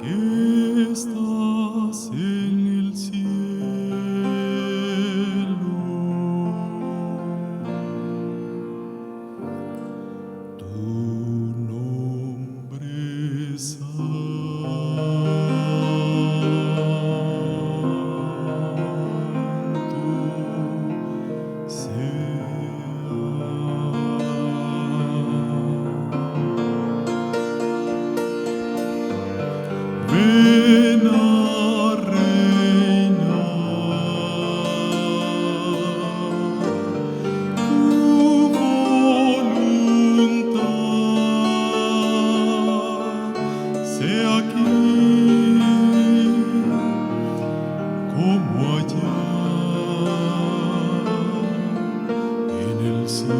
que estás en el cielo, tu nombre santo ven a reinar, tu voluntad sea aquí como allá en el cielo.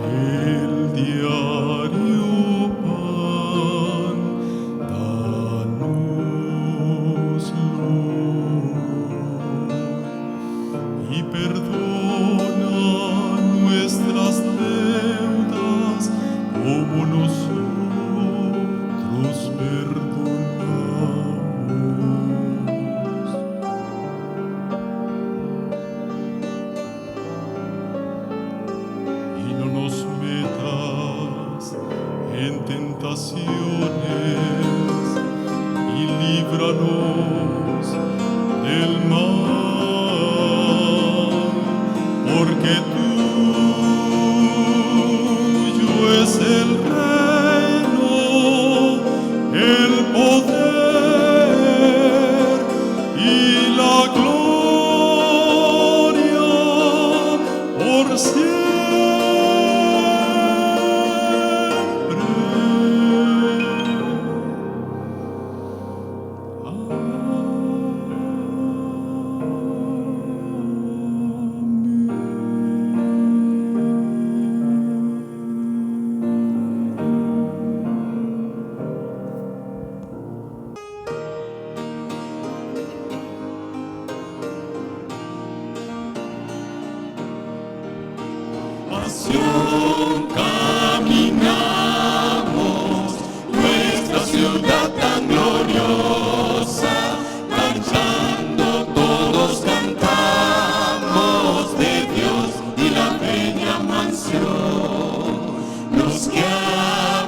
El diario pan, dánoslo y perdona nuestras deudas como nosotros perdonamos. Y no nos metas en tentaciones y líbranos del mal, porque tuyo es el reino, el poder y la gloria por siempre. Pasión caminamos, nuestra ciudad tan gloriosa, marchando todos cantamos de Dios y la bella mansión. Los que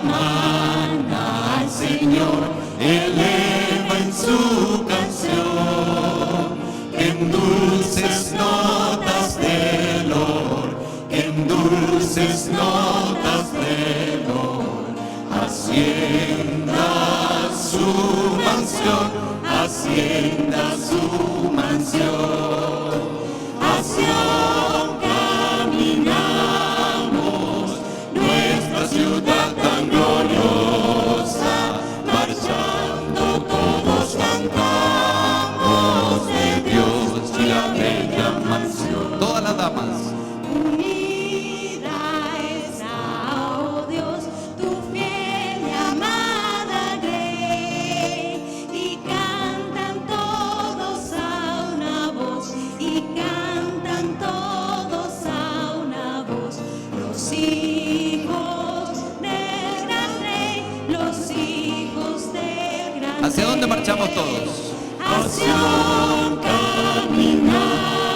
aman al Señor elevan su canción en dulces notas del oro, en dulces notas del oro, hacienda su mansión, hacienda su mansión. Hacia caminamos, nuestra ciudad tan gloriosa, marchando todos cantamos de Dios y la bella mansión. Todas las damas. Unida está, oh Dios, tu fiel y amada grey, y cantan todos a una voz, y cantan todos a una voz, los hijos del gran rey, los hijos del gran rey. ¿Hacia dónde marchamos todos? Hacia caminamos,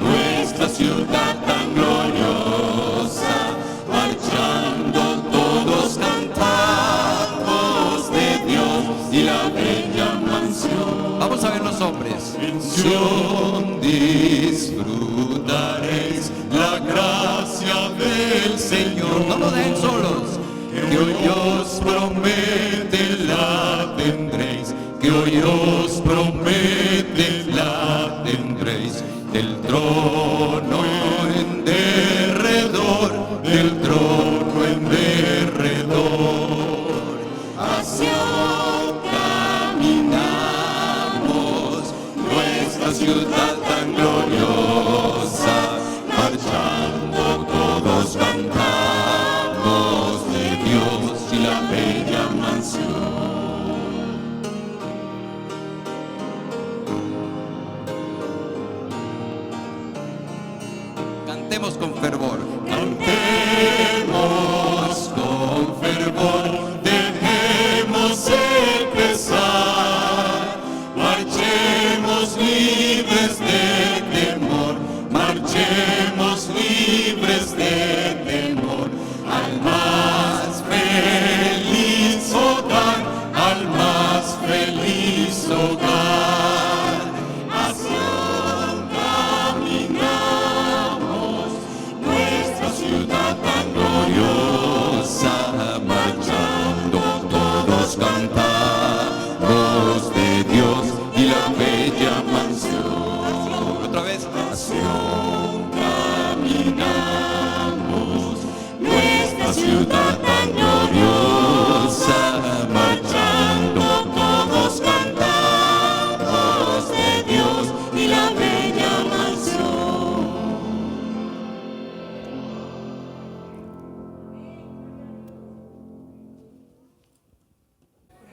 Nuestra ciudad tan gloriosa, marchando todos cantamos de Dios y la bella mansión. Vamos a ver los hombres. En Sion disfrutaréis la gracia del Señor. No lo dejen solos. Que hoy os promete la tendréis, que hoy os promete la tendréis, del trono en derredor, del trono en derredor. Hacia caminamos, nuestra ciudad tan gloriosa, marchando todos cantamos mansión. Cantemos con fervor. Cantemos con fervor, dejemos empezar, marchemos libres de temor, marchemos libres de temor, al más feliz hogar, al más feliz hogar. Nación caminamos, nuestra ciudad tan gloriosa, marchando todos cantamos de Dios y la bella mansión. Otra vez. Nación caminamos, nuestra ciudad tan gloriosa, marchando todos cantamos de Dios y la bella mansión.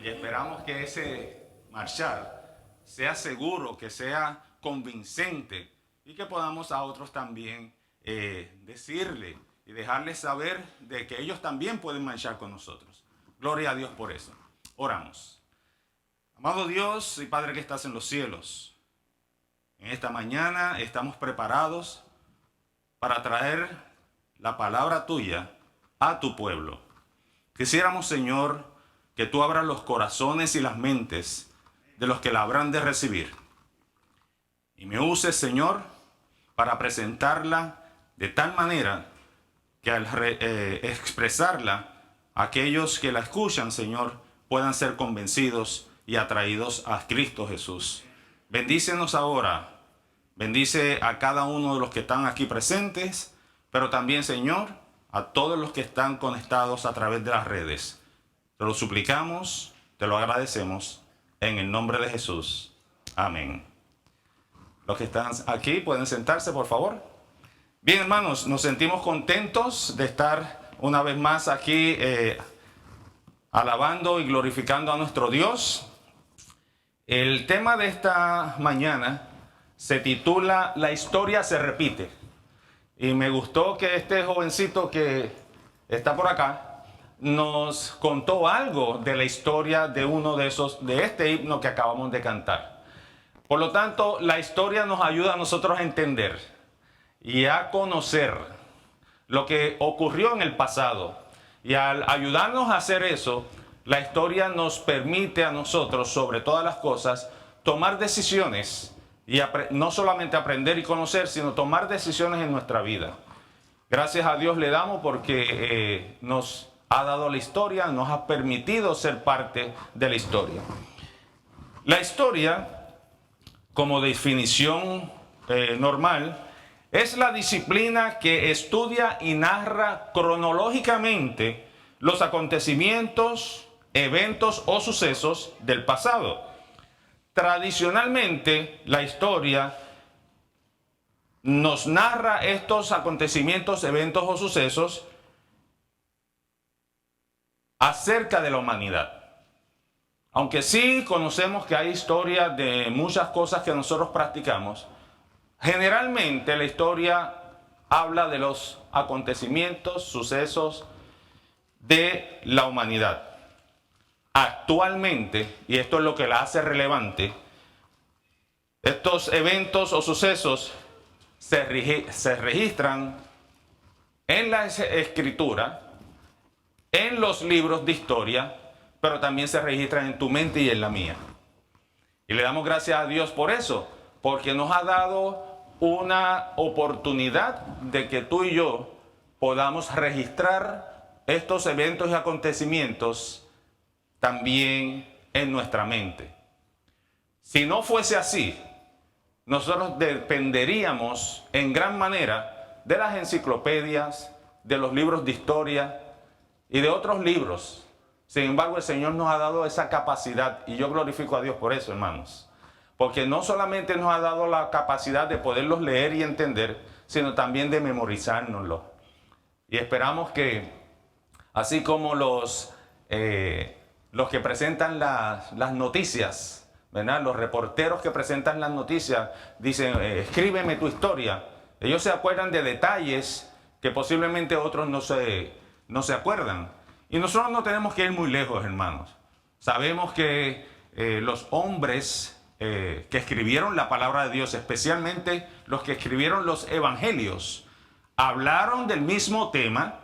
Y esperamos que ese marchar sea seguro, que sea convincente y que podamos a otros también decirle y dejarles saber de que ellos también pueden marchar con nosotros. Gloria a Dios por eso. Oramos. Amado Dios y Padre que estás en los cielos, en esta mañana estamos preparados para traer la palabra tuya a tu pueblo. Quisiéramos, Señor, que tú abras los corazones y las mentes de los que la habrán de recibir. Y me uses, Señor, para presentarla de tal manera que al expresarla, aquellos que la escuchan, Señor, puedan ser convencidos y atraídos a Cristo Jesús. Bendícenos ahora. Bendice a cada uno de los que están aquí presentes, pero también, Señor, a todos los que están conectados a través de las redes. Te lo suplicamos, te lo agradecemos, en el nombre de Jesús. Amén. Los que están aquí pueden sentarse, por favor. Bien, hermanos, nos sentimos contentos de estar una vez más aquí alabando y glorificando a nuestro Dios. El tema de esta mañana se titula La historia se repite. Y me gustó que este jovencito que está por acá nos contó algo de la historia de uno de este himno que acabamos de cantar. Por lo tanto, la historia nos ayuda a nosotros a entender y a conocer lo que ocurrió en el pasado. Y al ayudarnos a hacer eso, la historia nos permite a nosotros, sobre todas las cosas, tomar decisiones y no solamente aprender y conocer, sino tomar decisiones en nuestra vida. Gracias a Dios le damos porque nos ha dado la historia, nos ha permitido ser parte de la historia. La historia, como definición normal, es la disciplina que estudia y narra cronológicamente los acontecimientos, eventos o sucesos del pasado. Tradicionalmente, la historia nos narra estos acontecimientos, eventos o sucesos acerca de la humanidad. Aunque sí conocemos que hay historia de muchas cosas que nosotros practicamos, generalmente la historia habla de los acontecimientos, sucesos de la humanidad. Actualmente, y esto es lo que la hace relevante, estos eventos o sucesos se registran en la escritura, en los libros de historia, pero también se registran en tu mente y en la mía. Y le damos gracias a Dios por eso, porque nos ha dado una oportunidad de que tú y yo podamos registrar estos eventos y acontecimientos también en nuestra mente. Si no fuese así, nosotros dependeríamos en gran manera de las enciclopedias, de los libros de historia y de otros libros. Sin embargo, el Señor nos ha dado esa capacidad y yo glorifico a Dios por eso, hermanos. Porque no solamente nos ha dado la capacidad de poderlos leer y entender, sino también de memorizárnoslos. Y esperamos que, así como los los que presentan las noticias, ¿verdad? Los reporteros que presentan las noticias dicen, escríbeme tu historia. Ellos se acuerdan de detalles que posiblemente otros no se acuerdan. Y nosotros no tenemos que ir muy lejos, hermanos. Sabemos que los hombres que escribieron la palabra de Dios, especialmente los que escribieron los evangelios, hablaron del mismo tema,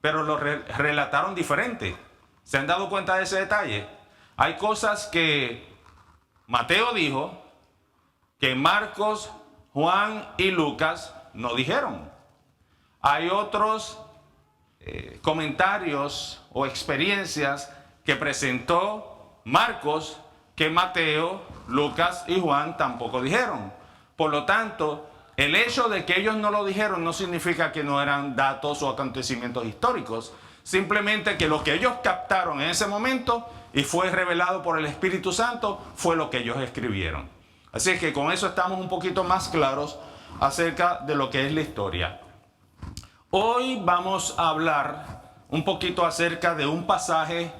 pero lo relataron diferente. ¿Se han dado cuenta de ese detalle? Hay cosas que Mateo dijo que Marcos, Juan y Lucas no dijeron. Hay otros comentarios o experiencias que presentó Marcos que Mateo, Lucas y Juan tampoco dijeron. Por lo tanto, el hecho de que ellos no lo dijeron no significa que no eran datos o acontecimientos históricos. Simplemente que lo que ellos captaron en ese momento y fue revelado por el Espíritu Santo fue lo que ellos escribieron. Así que con eso estamos un poquito más claros acerca de lo que es la historia. Hoy vamos a hablar un poquito acerca de un pasaje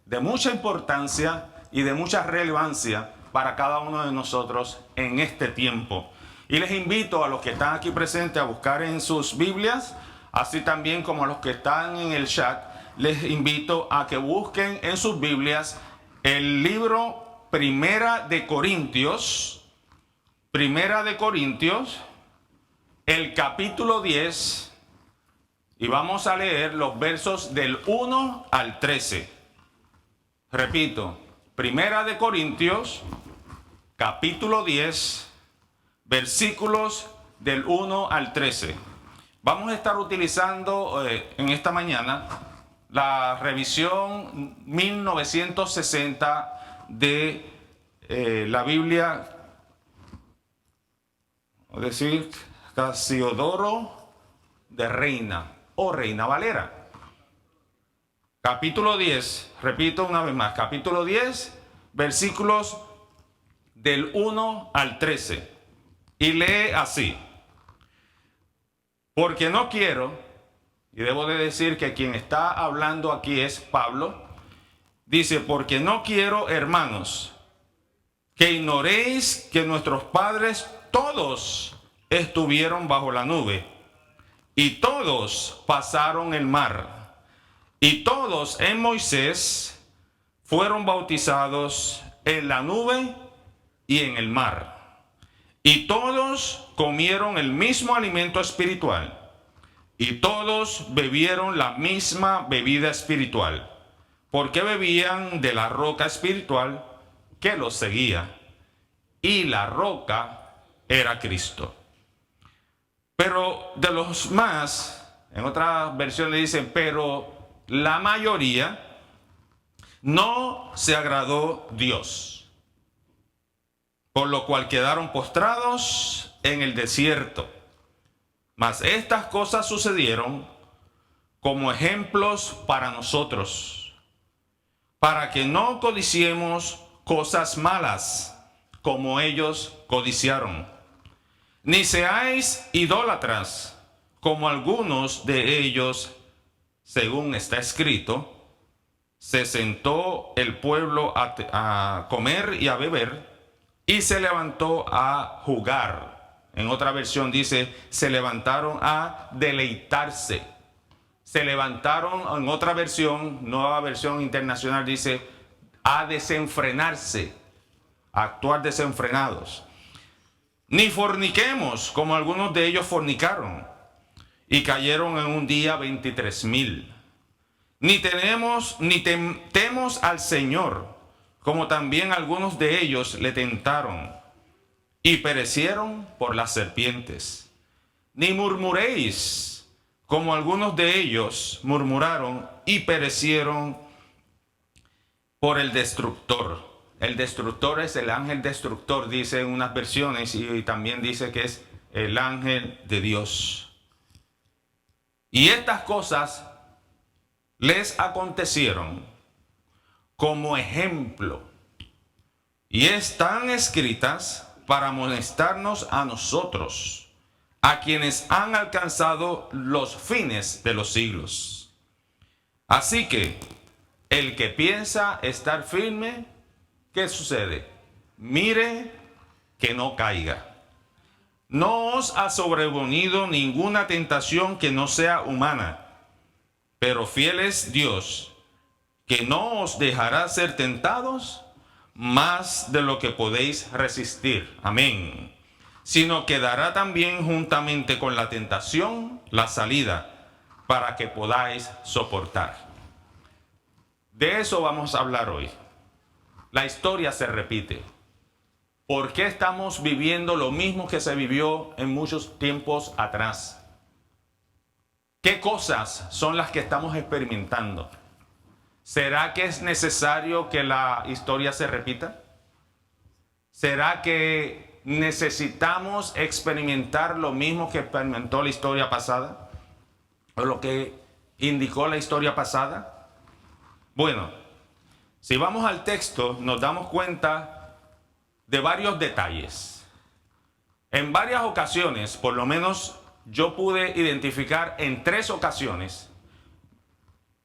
de mucha importancia y de mucha relevancia para cada uno de nosotros en este tiempo. Y les invito a los que están aquí presentes a buscar en sus Biblias, así también como a los que están en el chat, les invito a que busquen en sus Biblias el libro Primera de Corintios, el capítulo 10, y vamos a leer los versos del 1 al 13. Repito, Primera de Corintios, capítulo 10, versículos del 1 al 13. Vamos a estar utilizando en esta mañana la revisión 1960 de la Biblia, es decir, Casiodoro de Reina o Reina Valera. Capítulo 10, repito una vez más, capítulo 10, versículos del 1 al 13. Y lee así: porque no quiero, y debo de decir que quien está hablando aquí es Pablo, dice, porque no quiero, hermanos, que ignoréis que nuestros padres todos estuvieron bajo la nube, y todos pasaron el mar, y todos en Moisés fueron bautizados en la nube y en el mar. Y todos comieron el mismo alimento espiritual, y todos bebieron la misma bebida espiritual, porque bebían de la roca espiritual que los seguía, y la roca era Cristo. Pero de los más, en otras versiones dicen, pero la mayoría no se agradó Dios, por lo cual quedaron postrados en el desierto. Mas estas cosas sucedieron como ejemplos para nosotros, para que no codiciemos cosas malas como ellos codiciaron, ni seáis idólatras como algunos de ellos, según está escrito, se sentó el pueblo a comer y a beber, y se levantó a jugar. En otra versión dice, se levantaron a deleitarse. Se levantaron, en otra versión, nueva versión internacional, dice, a desenfrenarse, a actuar desenfrenados. Ni forniquemos, como algunos de ellos fornicaron, y cayeron en un día 23,000. Ni tentemos al Señor, como también algunos de ellos le tentaron, y perecieron por las serpientes. Ni murmuréis, como algunos de ellos murmuraron, y perecieron por el destructor. El destructor es el ángel destructor, dice en unas versiones, y también dice que es el ángel de Dios. Y estas cosas les acontecieron como ejemplo, y están escritas para amonestarnos a nosotros, a quienes han alcanzado los fines de los siglos. Así que el que piensa estar firme, ¿qué sucede? Mire que no caiga. No os ha sobrevenido ninguna tentación que no sea humana, pero fiel es Dios, que no os dejará ser tentados más de lo que podéis resistir. Amén. Sino que dará también juntamente con la tentación la salida para que podáis soportar. De eso vamos a hablar hoy. La historia se repite. ¿Por qué estamos viviendo lo mismo que se vivió en muchos tiempos atrás? ¿Qué cosas son las que estamos experimentando? ¿Será que es necesario que la historia se repita? ¿Será que necesitamos experimentar lo mismo que experimentó la historia pasada? ¿O lo que indicó la historia pasada? Bueno, si vamos al texto, nos damos cuenta de varios detalles. En varias ocasiones, por lo menos yo pude identificar en 3 ocasiones,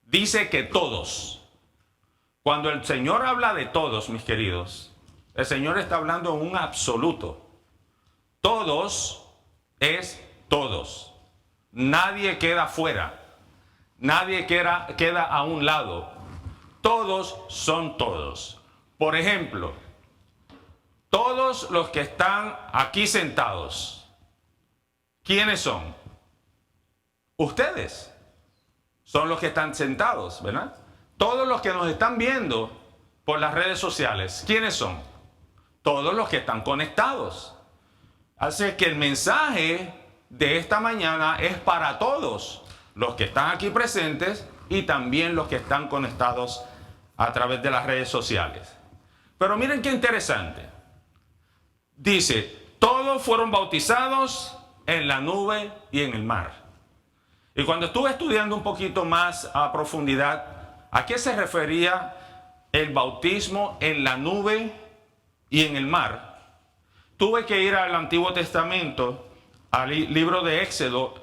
dice que todos. Cuando el Señor habla de todos, mis queridos, el Señor está hablando en un absoluto. Todos es todos. Nadie queda fuera. Nadie queda a un lado. Todos son todos. Por ejemplo, todos los que están aquí sentados, ¿quiénes son? Ustedes son los que están sentados, ¿verdad? Todos los que nos están viendo por las redes sociales, ¿quiénes son? Todos los que están conectados. Así que el mensaje de esta mañana es para todos los que están aquí presentes y también los que están conectados a través de las redes sociales. Pero miren qué interesante. Dice, todos fueron bautizados en la nube y en el mar. Y cuando estuve estudiando un poquito más a profundidad, ¿a qué se refería el bautismo en la nube y en el mar? Tuve que ir al Antiguo Testamento, al libro de Éxodo,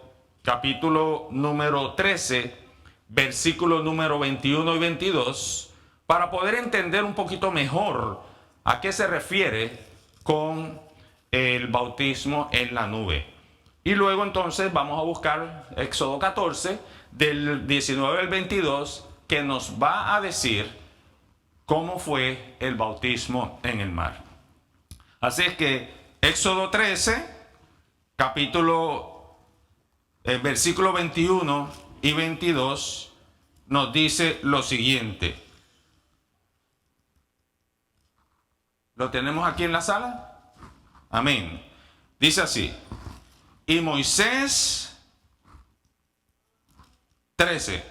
capítulo número 13, versículos número 21 y 22, para poder entender un poquito mejor a qué se refiere con el bautismo en la nube. Y luego entonces vamos a buscar Éxodo 14, del 19 al 22, que nos va a decir cómo fue el bautismo en el mar. Así es que Éxodo 13, versículo 21 y 22, nos dice lo siguiente. ¿Lo tenemos aquí en la sala? Amén. Dice así. Y Moisés 13.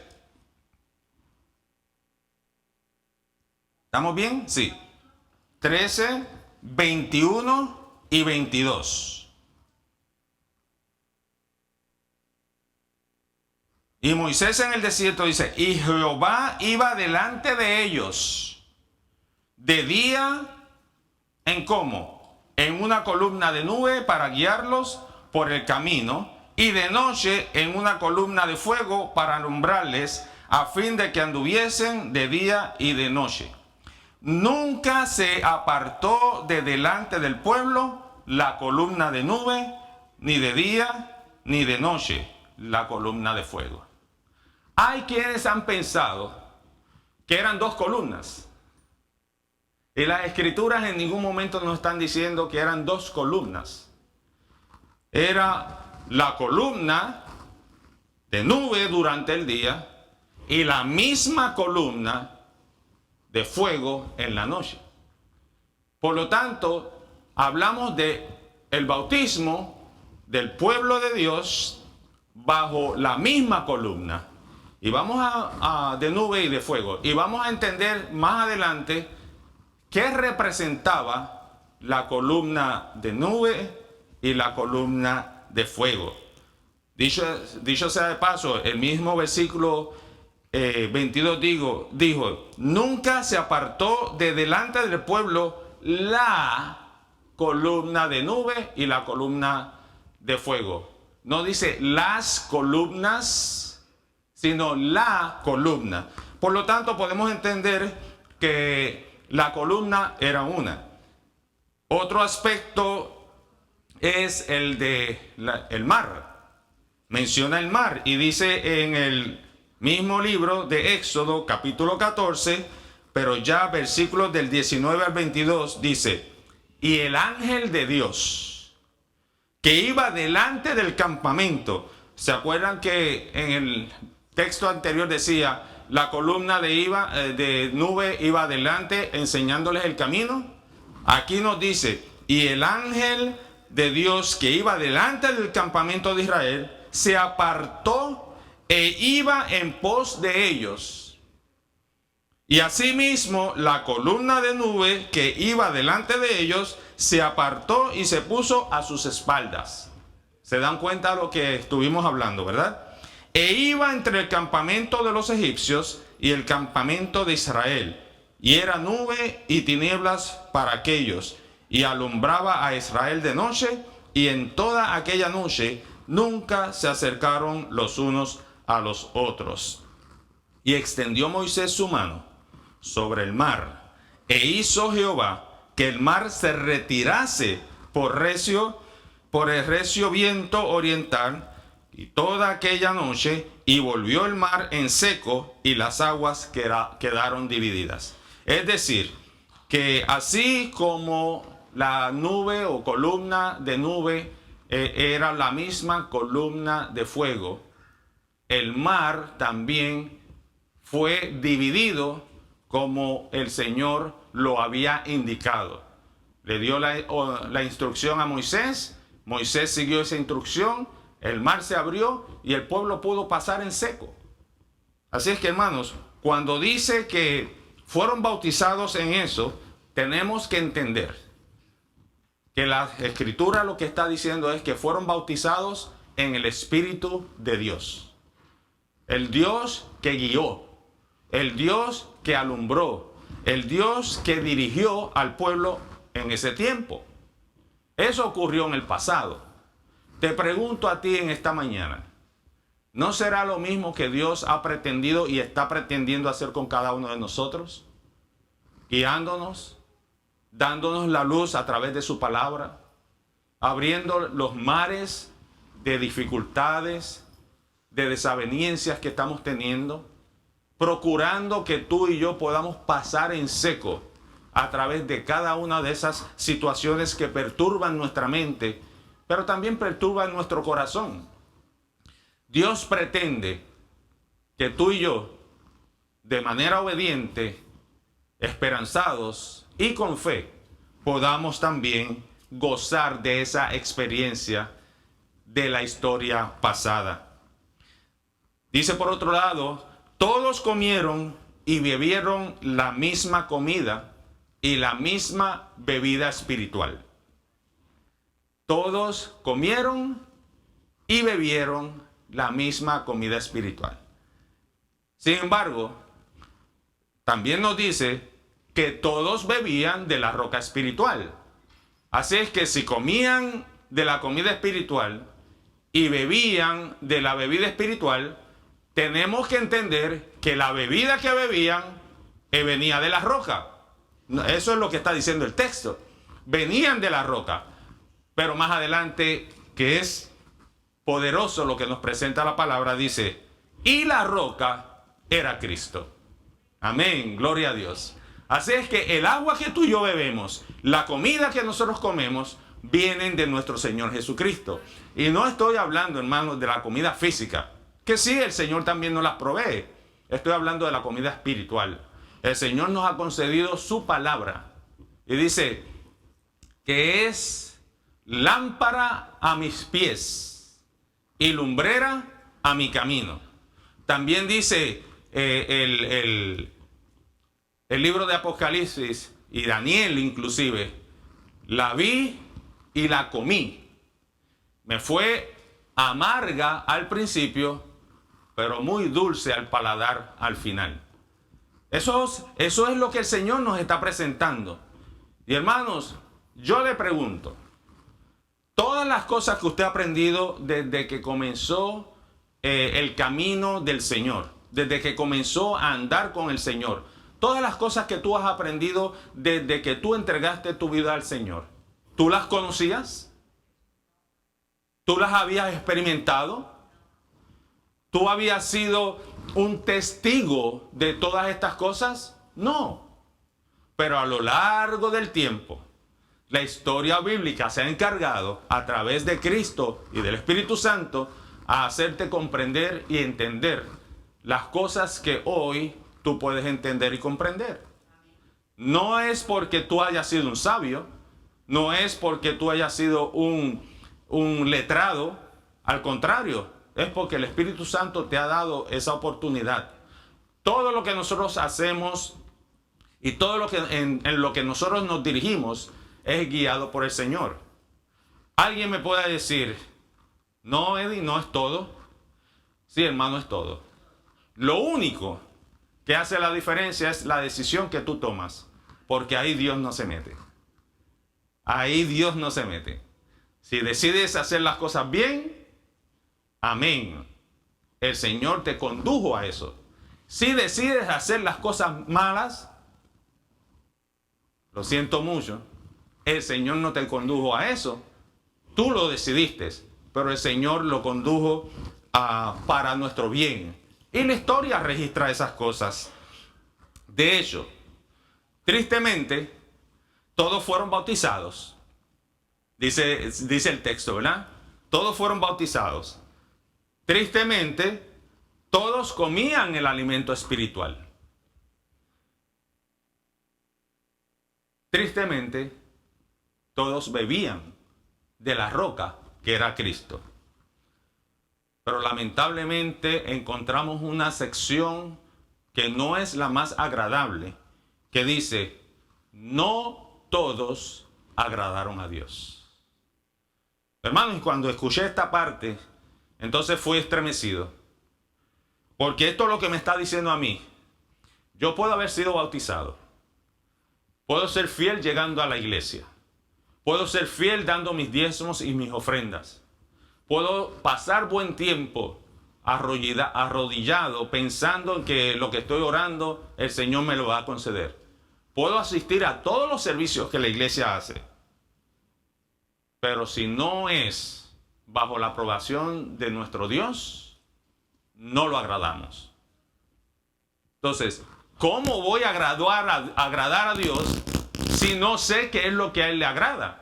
¿Estamos bien? Sí. 13, 21 y 22. Y Moisés en el desierto dice, y Jehová iba delante de ellos de día en cómo, en una columna de nube para guiarlos por el camino, y de noche en una columna de fuego para alumbrarles, a fin de que anduviesen de día y de noche. Nunca se apartó de delante del pueblo la columna de nube, ni de día ni de noche la columna de fuego. Hay quienes han pensado que eran 2 columnas. Y las escrituras en ningún momento nos están diciendo que eran 2 columnas. Era la columna de nube durante el día y la misma columna de fuego en la noche. Por lo tanto, hablamos de el bautismo del pueblo de Dios bajo la misma columna. Y vamos de nube y de fuego. Y vamos a entender más adelante qué representaba la columna de nube y la columna de fuego. Dicho sea de paso, el mismo versículo 22 dijo, nunca se apartó de delante del pueblo la columna de nube y la columna de fuego. No dice las columnas, sino la columna. Por lo tanto, podemos entender que la columna era una. Otro aspecto es el de el mar. Menciona el mar y dice en el mismo libro de Éxodo, capítulo 14, pero ya versículos del 19 al 22, dice: y el ángel de Dios que iba delante del campamento. ¿Se acuerdan que en el texto anterior decía la columna de nube iba adelante enseñándoles el camino? Aquí nos dice: y el ángel de Dios que iba delante del campamento de Israel se apartó e iba en pos de ellos. Y asimismo la columna de nube que iba delante de ellos se apartó y se puso a sus espaldas. ¿Se dan cuenta de lo que estuvimos hablando, verdad? E iba entre el campamento de los egipcios y el campamento de Israel. Y era nube y tinieblas para aquellos. Y alumbraba a Israel de noche. Y en toda aquella noche nunca se acercaron los unos a los otros. Y extendió Moisés su mano sobre el mar. E hizo Jehová que el mar se retirase por el recio viento oriental, y toda aquella noche, y volvió el mar en seco, y las aguas quedaron divididas. Es decir, que así como la nube o columna de nube era la misma columna de fuego, el mar también fue dividido como el Señor lo había indicado. Le dio la instrucción a Moisés. Moisés siguió esa instrucción, el mar se abrió y el pueblo pudo pasar en seco. Así es que, hermanos, cuando dice que fueron bautizados en eso, tenemos que entender que la Escritura lo que está diciendo es que fueron bautizados en el Espíritu de Dios. El Dios que guió, el Dios que alumbró, el Dios que dirigió al pueblo en ese tiempo. Eso ocurrió en el pasado. Te pregunto a ti en esta mañana, ¿no será lo mismo que Dios ha pretendido y está pretendiendo hacer con cada uno de nosotros? Guiándonos, dándonos la luz a través de su palabra, abriendo los mares de dificultades, de desavenencias que estamos teniendo, procurando que tú y yo podamos pasar en seco a través de cada una de esas situaciones que perturban nuestra mente, pero también perturban nuestro corazón. Dios pretende que tú y yo, de manera obediente, esperanzados y con fe, podamos también gozar de esa experiencia de la historia pasada. Dice por otro lado, todos comieron y bebieron la misma comida y la misma bebida espiritual. Todos comieron y bebieron la misma comida espiritual. Sin embargo, también nos dice que todos bebían de la roca espiritual. Así es que si comían de la comida espiritual y bebían de la bebida espiritual, tenemos que entender que la bebida que bebían venía de la roca. Eso es lo que está diciendo el texto. Venían de la roca. Pero más adelante, que es poderoso lo que nos presenta la palabra, dice, y la roca era Cristo. Amén, gloria a Dios. Así es que el agua que tú y yo bebemos, la comida que nosotros comemos, vienen de nuestro Señor Jesucristo. Y no estoy hablando, hermanos, de la comida física, que sí, el Señor también nos las provee. Estoy hablando de la comida espiritual. El Señor nos ha concedido su palabra. Y dice que es lámpara a mis pies y lumbrera a mi camino. También dice el libro de Apocalipsis y Daniel inclusive, la vi y la comí. Me fue amarga al principio, pero muy dulce al paladar al final. Eso es lo que el Señor nos está presentando. Y hermanos, yo le pregunto, todas las cosas que usted ha aprendido desde que comenzó el camino del Señor, desde que comenzó a andar con el Señor, todas las cosas que tú has aprendido desde que tú entregaste tu vida al Señor, ¿tú las conocías? ¿Tú las habías experimentado? ¿Tú habías sido un testigo de todas estas cosas? No. Pero a lo largo del tiempo, la historia bíblica se ha encargado, a través de Cristo y del Espíritu Santo, a hacerte comprender y entender las cosas que hoy tú puedes entender y comprender. No es porque tú hayas sido un sabio, no es porque tú hayas sido un letrado, al contrario, es porque el Espíritu Santo te ha dado esa oportunidad. Todo lo que nosotros hacemos y todo lo que en lo que nosotros nos dirigimos es guiado por el Señor. Alguien me puede decir, no, Eddie, no es todo. Sí, hermano, es todo. Lo único que hace la diferencia es la decisión que tú tomas, porque ahí Dios no se mete. Ahí Dios no se mete. Si decides hacer las cosas bien, amén. El Señor te condujo a eso. Si decides hacer las cosas malas, lo siento mucho, el Señor no te condujo a eso. Tú lo decidiste, pero el Señor lo condujo para nuestro bien. Y la historia registra esas cosas. De hecho, tristemente, todos fueron bautizados. Dice el texto, ¿verdad? Todos fueron bautizados. Tristemente, todos comían el alimento espiritual. Tristemente, todos bebían de la roca que era Cristo. Pero lamentablemente encontramos una sección que no es la más agradable, que dice, no todos agradaron a Dios. Hermanos, cuando escuché esta parte, entonces fui estremecido. Porque esto es lo que me está diciendo a mí. Yo puedo haber sido bautizado. Puedo ser fiel llegando a la iglesia. Puedo ser fiel dando mis diezmos y mis ofrendas. Puedo pasar buen tiempo arrodillado pensando en que lo que estoy orando el Señor me lo va a conceder. Puedo asistir a todos los servicios que la iglesia hace. Pero si no es bajo la aprobación de nuestro Dios, no lo agradamos. Entonces, ¿cómo voy a agradar a Dios si no sé qué es lo que a Él le agrada?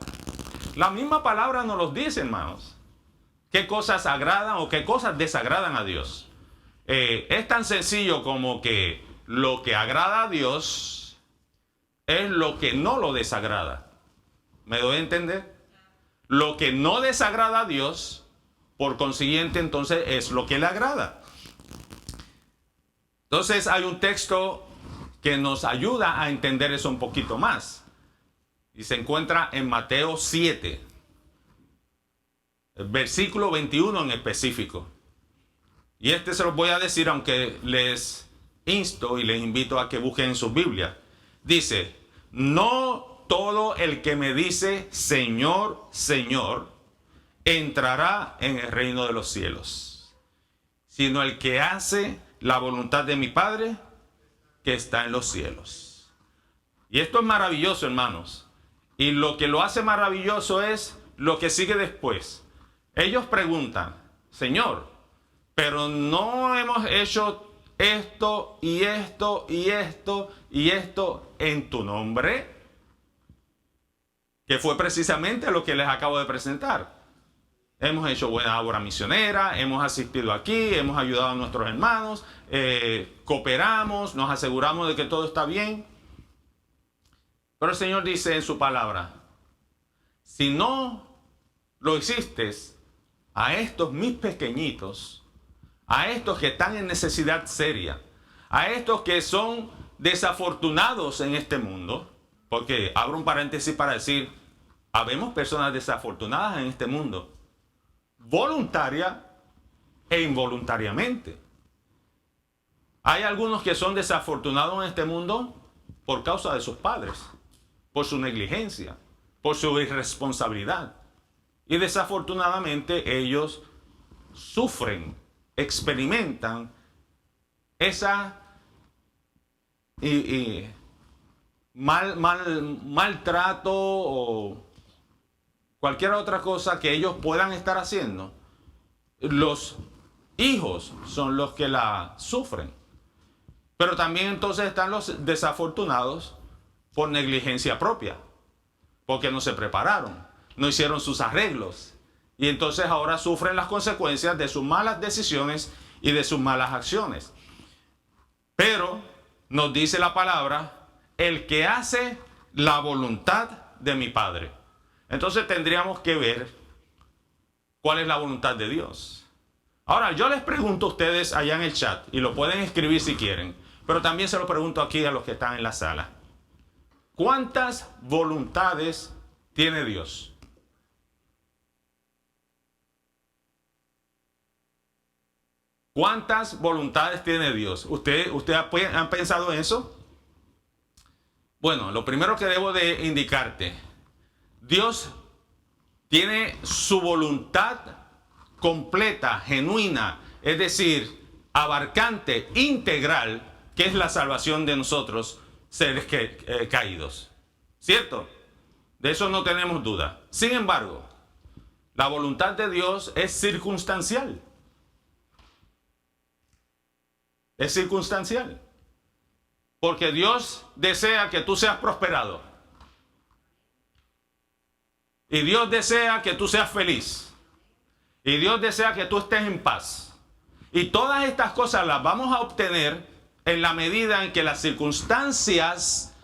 La misma palabra nos lo dice, hermanos. ¿Qué cosas agradan o qué cosas desagradan a Dios? Es tan sencillo como que lo que agrada a Dios es lo que no lo desagrada. ¿Me doy a entender? Lo que no desagrada a Dios, por consiguiente, entonces es lo que le agrada. Entonces hay un texto que nos ayuda a entender eso un poquito más. Y se encuentra en Mateo 7, el versículo 21 en específico. Y se los voy a decir, aunque les insto y les invito a que busquen en sus Biblias. Dice, no todo el que me dice Señor, Señor, entrará en el reino de los cielos, sino el que hace la voluntad de mi Padre que está en los cielos. Y esto es maravilloso, hermanos. Y lo que lo hace maravilloso es lo que sigue después. Ellos preguntan, Señor, pero no hemos hecho esto y esto y esto y esto en tu nombre, que fue precisamente lo que les acabo de presentar. Hemos hecho buena obra misionera, hemos asistido aquí, hemos ayudado a nuestros hermanos, cooperamos, nos aseguramos de que todo está bien. Pero el Señor dice en su palabra, si no lo hiciste a estos mis pequeñitos, a estos que están en necesidad seria, a estos que son desafortunados en este mundo, porque abro un paréntesis para decir, habemos personas desafortunadas en este mundo, voluntaria e involuntariamente. Hay algunos que son desafortunados en este mundo por causa de sus padres, por su negligencia, por su irresponsabilidad. Y desafortunadamente ellos sufren, experimentan esa maltrato o cualquier otra cosa que ellos puedan estar haciendo, los hijos son los que la sufren. Pero también entonces están los desafortunados por negligencia propia, porque no se prepararon, no hicieron sus arreglos, y entonces ahora sufren las consecuencias de sus malas decisiones y de sus malas acciones. Pero nos dice la palabra, el que hace la voluntad de mi Padre. Entonces tendríamos que ver cuál es la voluntad de Dios. Ahora, yo les pregunto a ustedes allá en el chat, y lo pueden escribir si quieren, pero también se lo pregunto aquí a los que están en la sala. ¿Cuántas voluntades tiene Dios? ¿Cuántas voluntades tiene Dios? ¿Usted han pensado en eso? Bueno, lo primero que debo de indicarte, Dios tiene su voluntad completa, genuina, es decir, abarcante, integral, que es la salvación de nosotros, seres caídos. ¿Cierto? De eso no tenemos duda. Sin embargo, la voluntad de Dios es circunstancial. Es circunstancial. Porque Dios desea que tú seas prosperado. Y Dios desea que tú seas feliz. Y Dios desea que tú estés en paz. Y todas estas cosas las vamos a obtener en la medida en que las circunstancias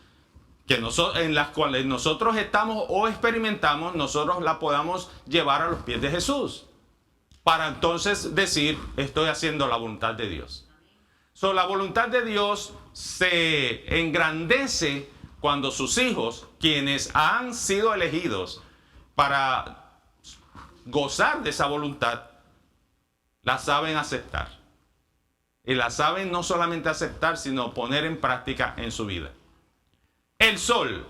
en las cuales nosotros estamos o experimentamos, nosotros las podamos llevar a los pies de Jesús. Para entonces decir, estoy haciendo la voluntad de Dios. La voluntad de Dios se engrandece cuando sus hijos, quienes han sido elegidos para gozar de esa voluntad, la saben aceptar. Y la saben no solamente aceptar, sino poner en práctica en su vida. ¿El sol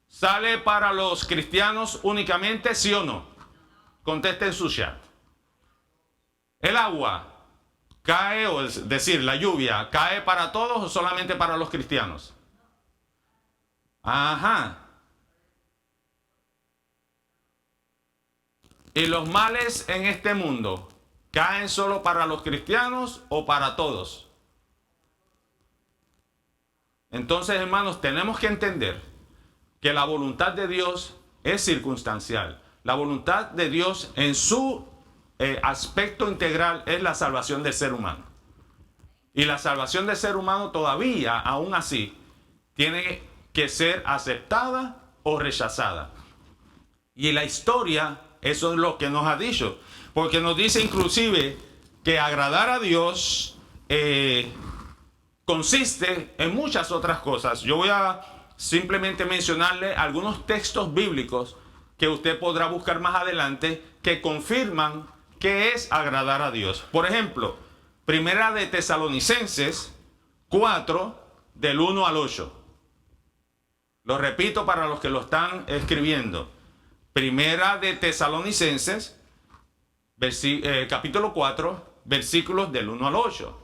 sale para los cristianos únicamente, sí o no? Contesten su chat. ¿El agua cae, o es decir, la lluvia, cae para todos o solamente para los cristianos? Ajá. ¿Y los males en este mundo caen solo para los cristianos o para todos? Entonces, hermanos, tenemos que entender que la voluntad de Dios es circunstancial. La voluntad de Dios en su aspecto integral es la salvación del ser humano. Y la salvación del ser humano todavía, aún así, tiene que ser aceptada o rechazada. Y la historia, eso es lo que nos ha dicho. Porque nos dice inclusive que agradar a Dios consiste en muchas otras cosas. Yo voy a simplemente mencionarle algunos textos bíblicos que usted podrá buscar más adelante que confirman qué es agradar a Dios. Por ejemplo, Primera de Tesalonicenses 4, del 1 al 8. Lo repito para los que lo están escribiendo. Primera de Tesalonicenses, capítulo 4, versículos del 1 al 8.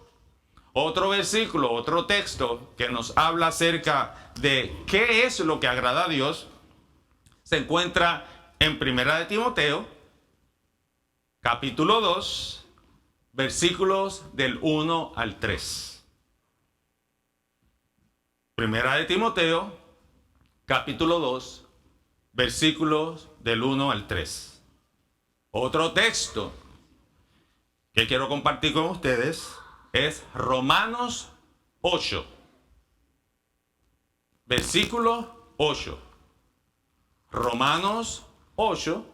Otro versículo, otro texto que nos habla acerca de qué es lo que agrada a Dios, se encuentra en Primera de Timoteo, capítulo 2, versículos del 1 al 3. Primera de Timoteo, capítulo 2, versículos del 1 al 3. Otro texto que quiero compartir con ustedes es Romanos 8, versículo 8. Romanos 8,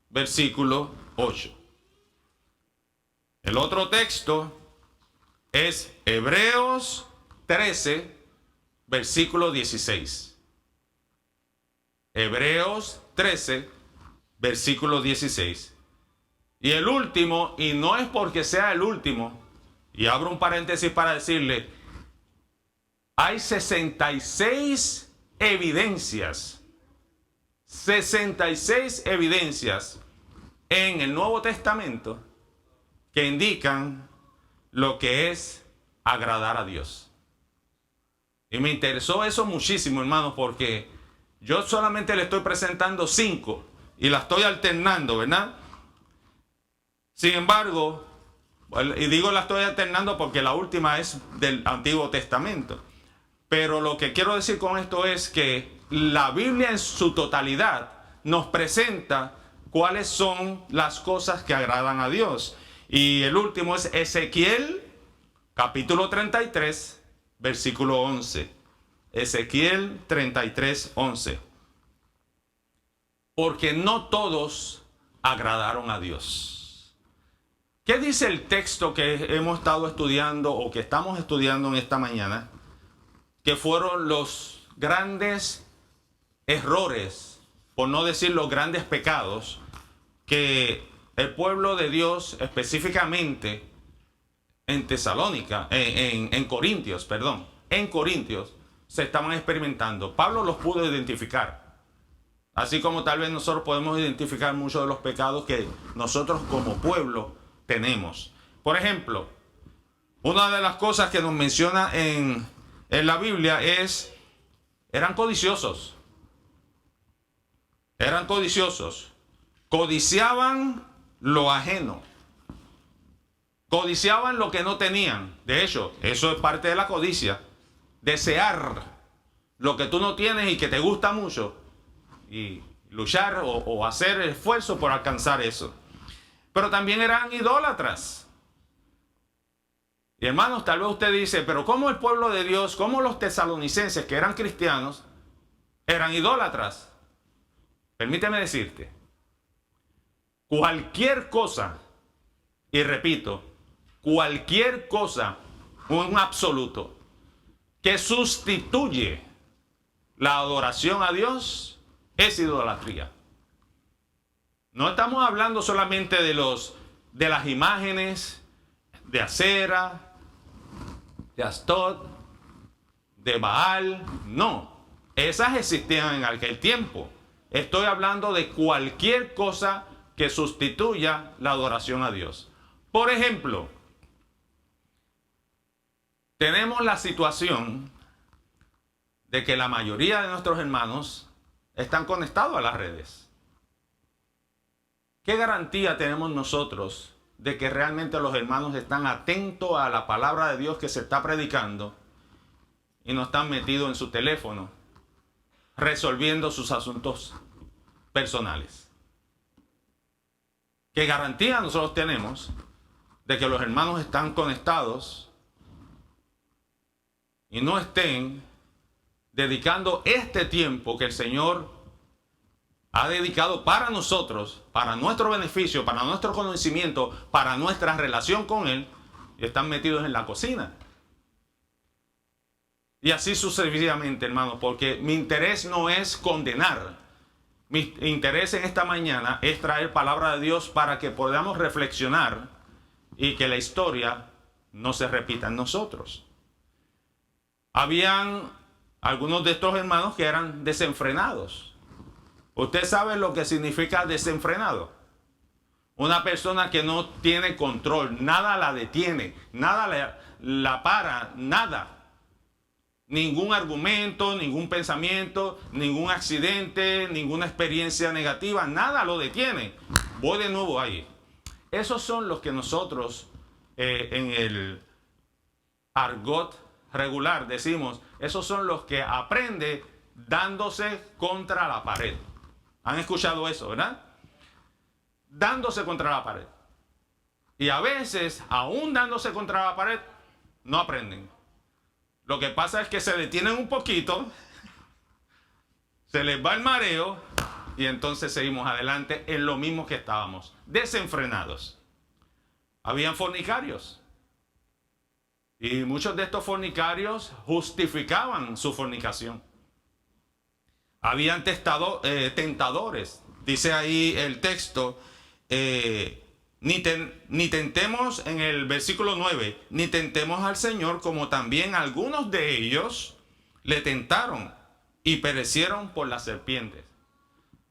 versículo 8. El otro texto es Hebreos 13, versículo 16. Hebreos 13, versículo 16. Y el último, y no es porque sea el último, y abro un paréntesis para decirle, hay 66 evidencias, 66 evidencias en el Nuevo Testamento que indican lo que es agradar a Dios. Y me interesó eso muchísimo, hermanos, porque yo solamente le estoy presentando 5 y la estoy alternando, ¿verdad? Sin embargo, y digo la estoy alternando porque la última es del Antiguo Testamento. Pero lo que quiero decir con esto es que la Biblia en su totalidad nos presenta cuáles son las cosas que agradan a Dios. Y el último es Ezequiel, capítulo 33, versículo 11. Ezequiel 33, 11. Porque no todos agradaron a Dios. ¿Qué dice el texto que hemos estado estudiando o que estamos estudiando en esta mañana? Que fueron los grandes errores, por no decir los grandes pecados, que el pueblo de Dios, específicamente en Tesalónica, en Corintios, se estaban experimentando. Pablo los pudo identificar. Así como tal vez nosotros podemos identificar muchos de los pecados que nosotros como pueblo tenemos. Por ejemplo, una de las cosas que nos menciona en la Biblia es, eran codiciosos. Eran codiciosos. Codiciaban lo ajeno. Codiciaban lo que no tenían. De hecho, eso es parte de la codicia. Desear lo que tú no tienes y que te gusta mucho. Y luchar o hacer esfuerzo por alcanzar eso. Pero también eran idólatras. Y hermanos, tal vez usted dice, pero ¿cómo el pueblo de Dios, cómo los tesalonicenses que eran cristianos, eran idólatras? Permíteme decirte, cualquier cosa, y repito, cualquier cosa, un absoluto, que sustituye la adoración a Dios, es idolatría. No estamos hablando solamente de las imágenes de Acera, de Astot, de Baal. No, esas existían en aquel tiempo. Estoy hablando de cualquier cosa que sustituya la adoración a Dios. Por ejemplo, tenemos la situación de que la mayoría de nuestros hermanos están conectados a las redes. ¿Qué garantía tenemos nosotros de que realmente los hermanos están atentos a la palabra de Dios que se está predicando y no están metidos en su teléfono resolviendo sus asuntos personales? ¿Qué garantía nosotros tenemos de que los hermanos están conectados y no estén dedicando este tiempo que el Señor ha dedicado para nosotros, para nuestro beneficio, para nuestro conocimiento, para nuestra relación con Él, y están metidos en la cocina? Y así sucesivamente, hermanos, porque mi interés no es condenar. Mi interés en esta mañana es traer palabra de Dios para que podamos reflexionar y que la historia no se repita en nosotros. Habían algunos de estos hermanos que eran desenfrenados. ¿Usted sabe lo que significa desenfrenado? Una persona que no tiene control, nada la detiene, nada la para, nada. Ningún argumento, ningún pensamiento, ningún accidente, ninguna experiencia negativa, nada lo detiene. Voy de nuevo ahí. Esos son los que nosotros en el argot regular decimos, esos son los que aprende dándose contra la pared. ¿Han escuchado eso, verdad? Dándose contra la pared. Y a veces, aún dándose contra la pared, no aprenden. Lo que pasa es que se detienen un poquito, se les va el mareo y entonces seguimos adelante en lo mismo que estábamos, desenfrenados. Habían fornicarios. Y muchos de estos fornicarios justificaban su fornicación. Habían tentadores. Dice ahí el texto, ni tentemos, en el versículo 9, ni tentemos al Señor, como también algunos de ellos le tentaron y perecieron por las serpientes.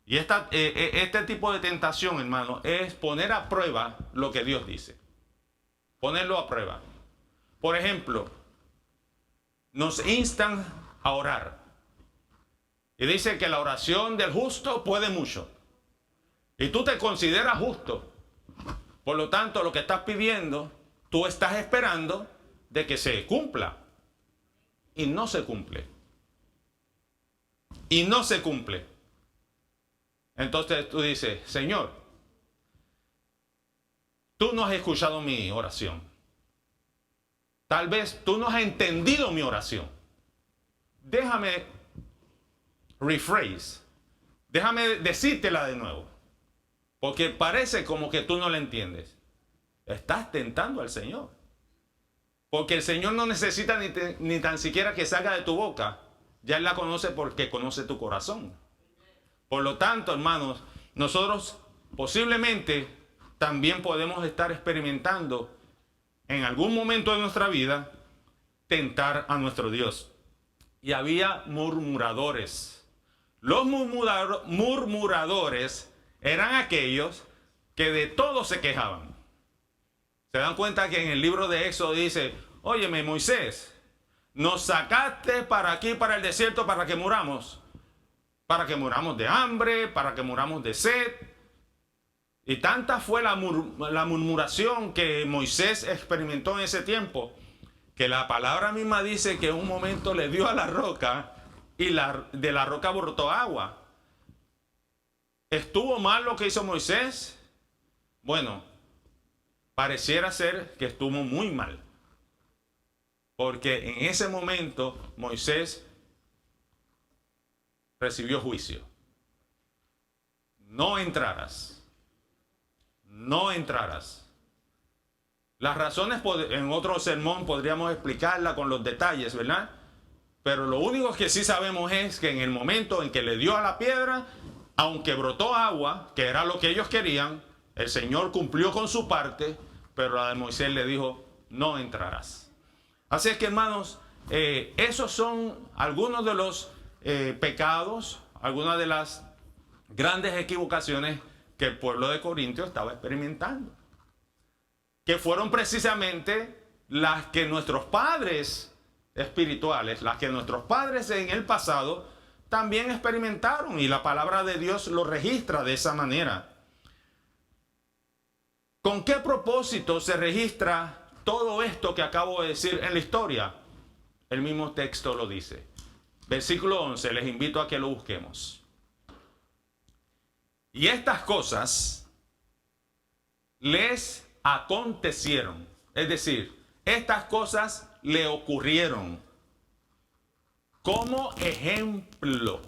Y este tipo de tentación, hermano, es poner a prueba lo que Dios dice. Ponerlo a prueba. Por ejemplo, nos instan a orar. Y dice que la oración del justo puede mucho. Y tú te consideras justo. Por lo tanto, lo que estás pidiendo, tú estás esperando de que se cumpla. Y no se cumple. Y no se cumple. Entonces tú dices, Señor, tú no has escuchado mi oración. Tal vez tú no has entendido mi oración. Déjame rephrase. Déjame decírtela de nuevo. Porque parece como que tú no la entiendes. Estás tentando al Señor. Porque el Señor no necesita ni tan siquiera que salga de tu boca. Ya Él la conoce porque conoce tu corazón. Por lo tanto, hermanos, nosotros posiblemente también podemos estar experimentando en algún momento de nuestra vida tentar a nuestro Dios. Y había murmuradores. Los murmuradores eran aquellos que de todo se quejaban. Se dan cuenta que en el libro de Éxodo dice, óyeme Moisés, nos sacaste para aquí, para el desierto, para que muramos. Para que muramos de hambre, para que muramos de sed. Y tanta fue la murmuración que Moisés experimentó en ese tiempo, que la palabra misma dice que en un momento le dio a la roca y de la roca brotó agua. ¿Estuvo mal lo que hizo Moisés? Bueno, pareciera ser que estuvo muy mal. Porque en ese momento Moisés recibió juicio. No entrarás. No entrarás. Las razones en otro sermón podríamos explicarla con los detalles, ¿verdad? Pero lo único que sí sabemos es que en el momento en que le dio a la piedra, aunque brotó agua, que era lo que ellos querían, el Señor cumplió con su parte, pero la de Moisés le dijo, no entrarás. Así es que, hermanos, esos son algunos de los pecados, algunas de las grandes equivocaciones que el pueblo de Corintio estaba experimentando, que fueron precisamente las que nuestros padres espirituales, las que nuestros padres en el pasado también experimentaron, y la palabra de Dios lo registra de esa manera. ¿Con qué propósito se registra todo esto que acabo de decir en la historia? El mismo texto lo dice. Versículo 11, les invito a que lo busquemos. Y estas cosas les acontecieron. Es decir, estas cosas le ocurrieron como ejemplo.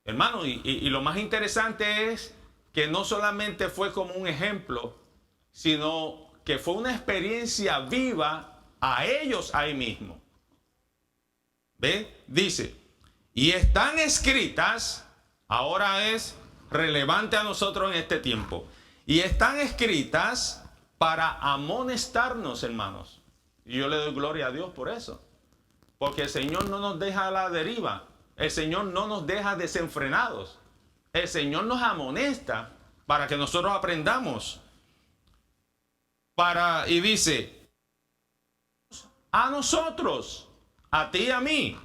Hermano, y lo más interesante es que no solamente fue como un ejemplo, sino que fue una experiencia viva a ellos ahí mismo. ¿Ve? Dice, y están escritas. Ahora es relevante a nosotros en este tiempo. Y están escritas para amonestarnos, hermanos. Y yo le doy gloria a Dios por eso. Porque el Señor no nos deja a la deriva. El Señor no nos deja desenfrenados. El Señor nos amonesta para que nosotros aprendamos. Y dice, a nosotros, a ti y a mí,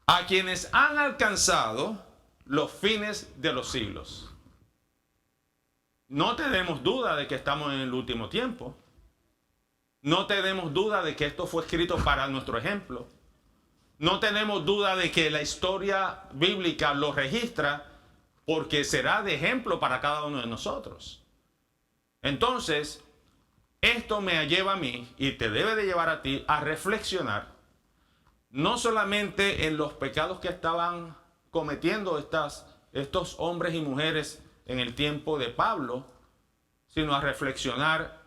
a quienes han alcanzado los fines de los siglos. No tenemos duda de que estamos en el último tiempo. No tenemos duda de que esto fue escrito para nuestro ejemplo. No tenemos duda de que la historia bíblica lo registra porque será de ejemplo para cada uno de nosotros. Entonces, esto me lleva a mí y te debe de llevar a ti a reflexionar no solamente en los pecados que estaban cometiendo estos hombres y mujeres en el tiempo de Pablo, sino a reflexionar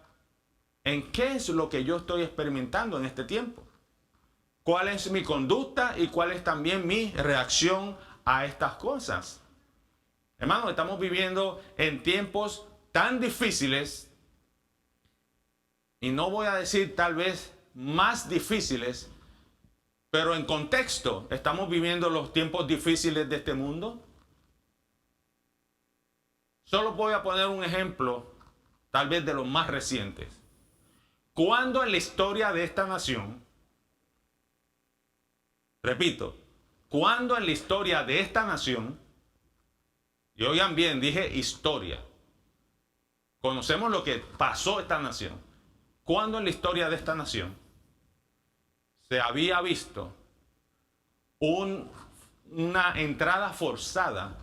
en qué es lo que yo estoy experimentando en este tiempo. ¿Cuál es mi conducta y cuál es también mi reacción a estas cosas? Hermanos, estamos viviendo en tiempos tan difíciles, y no voy a decir tal vez más difíciles, pero en contexto, ¿estamos viviendo los tiempos difíciles de este mundo? Solo voy a poner un ejemplo, tal vez de los más recientes. ¿Cuándo en la historia de esta nación, repito, cuándo en la historia de esta nación, y oigan bien, dije historia, conocemos lo que pasó esta nación, cuándo en la historia de esta nación se había visto una entrada forzada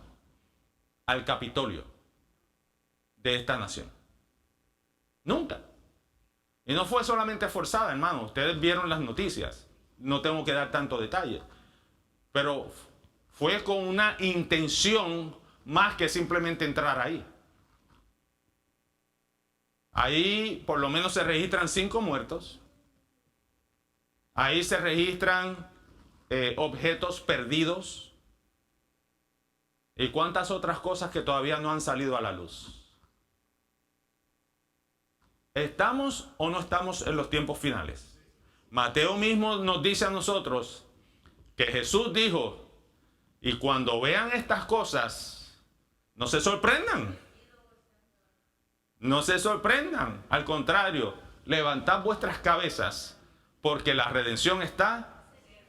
al Capitolio de esta nación? Nunca. Y no fue solamente forzada, hermano. Ustedes vieron las noticias. No tengo que dar tanto detalle. Pero fue con una intención más que simplemente entrar ahí. Ahí por lo menos se registran 5 muertos. Ahí se registran objetos perdidos. ¿Y cuántas otras cosas que todavía no han salido a la luz? ¿Estamos o no estamos en los tiempos finales? Mateo mismo nos dice a nosotros que Jesús dijo, y cuando vean estas cosas, no se sorprendan. No se sorprendan. Al contrario, levantad vuestras cabezas, porque la redención está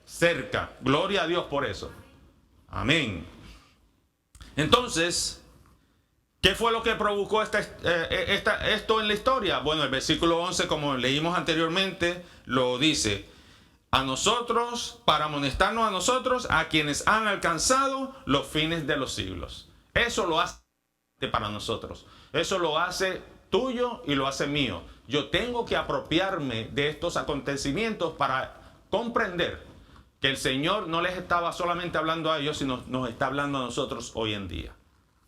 cerca. Gloria a Dios por eso. Amén. Entonces, ¿qué fue lo que provocó esto en la historia? Bueno, el versículo 11, como leímos anteriormente, lo dice. A nosotros, para amonestarnos a nosotros, a quienes han alcanzado los fines de los siglos. Eso lo hace para nosotros. Eso lo hace tuyo y lo hace mío. Yo tengo que apropiarme de estos acontecimientos para comprender que el Señor no les estaba solamente hablando a ellos, sino nos está hablando a nosotros hoy en día.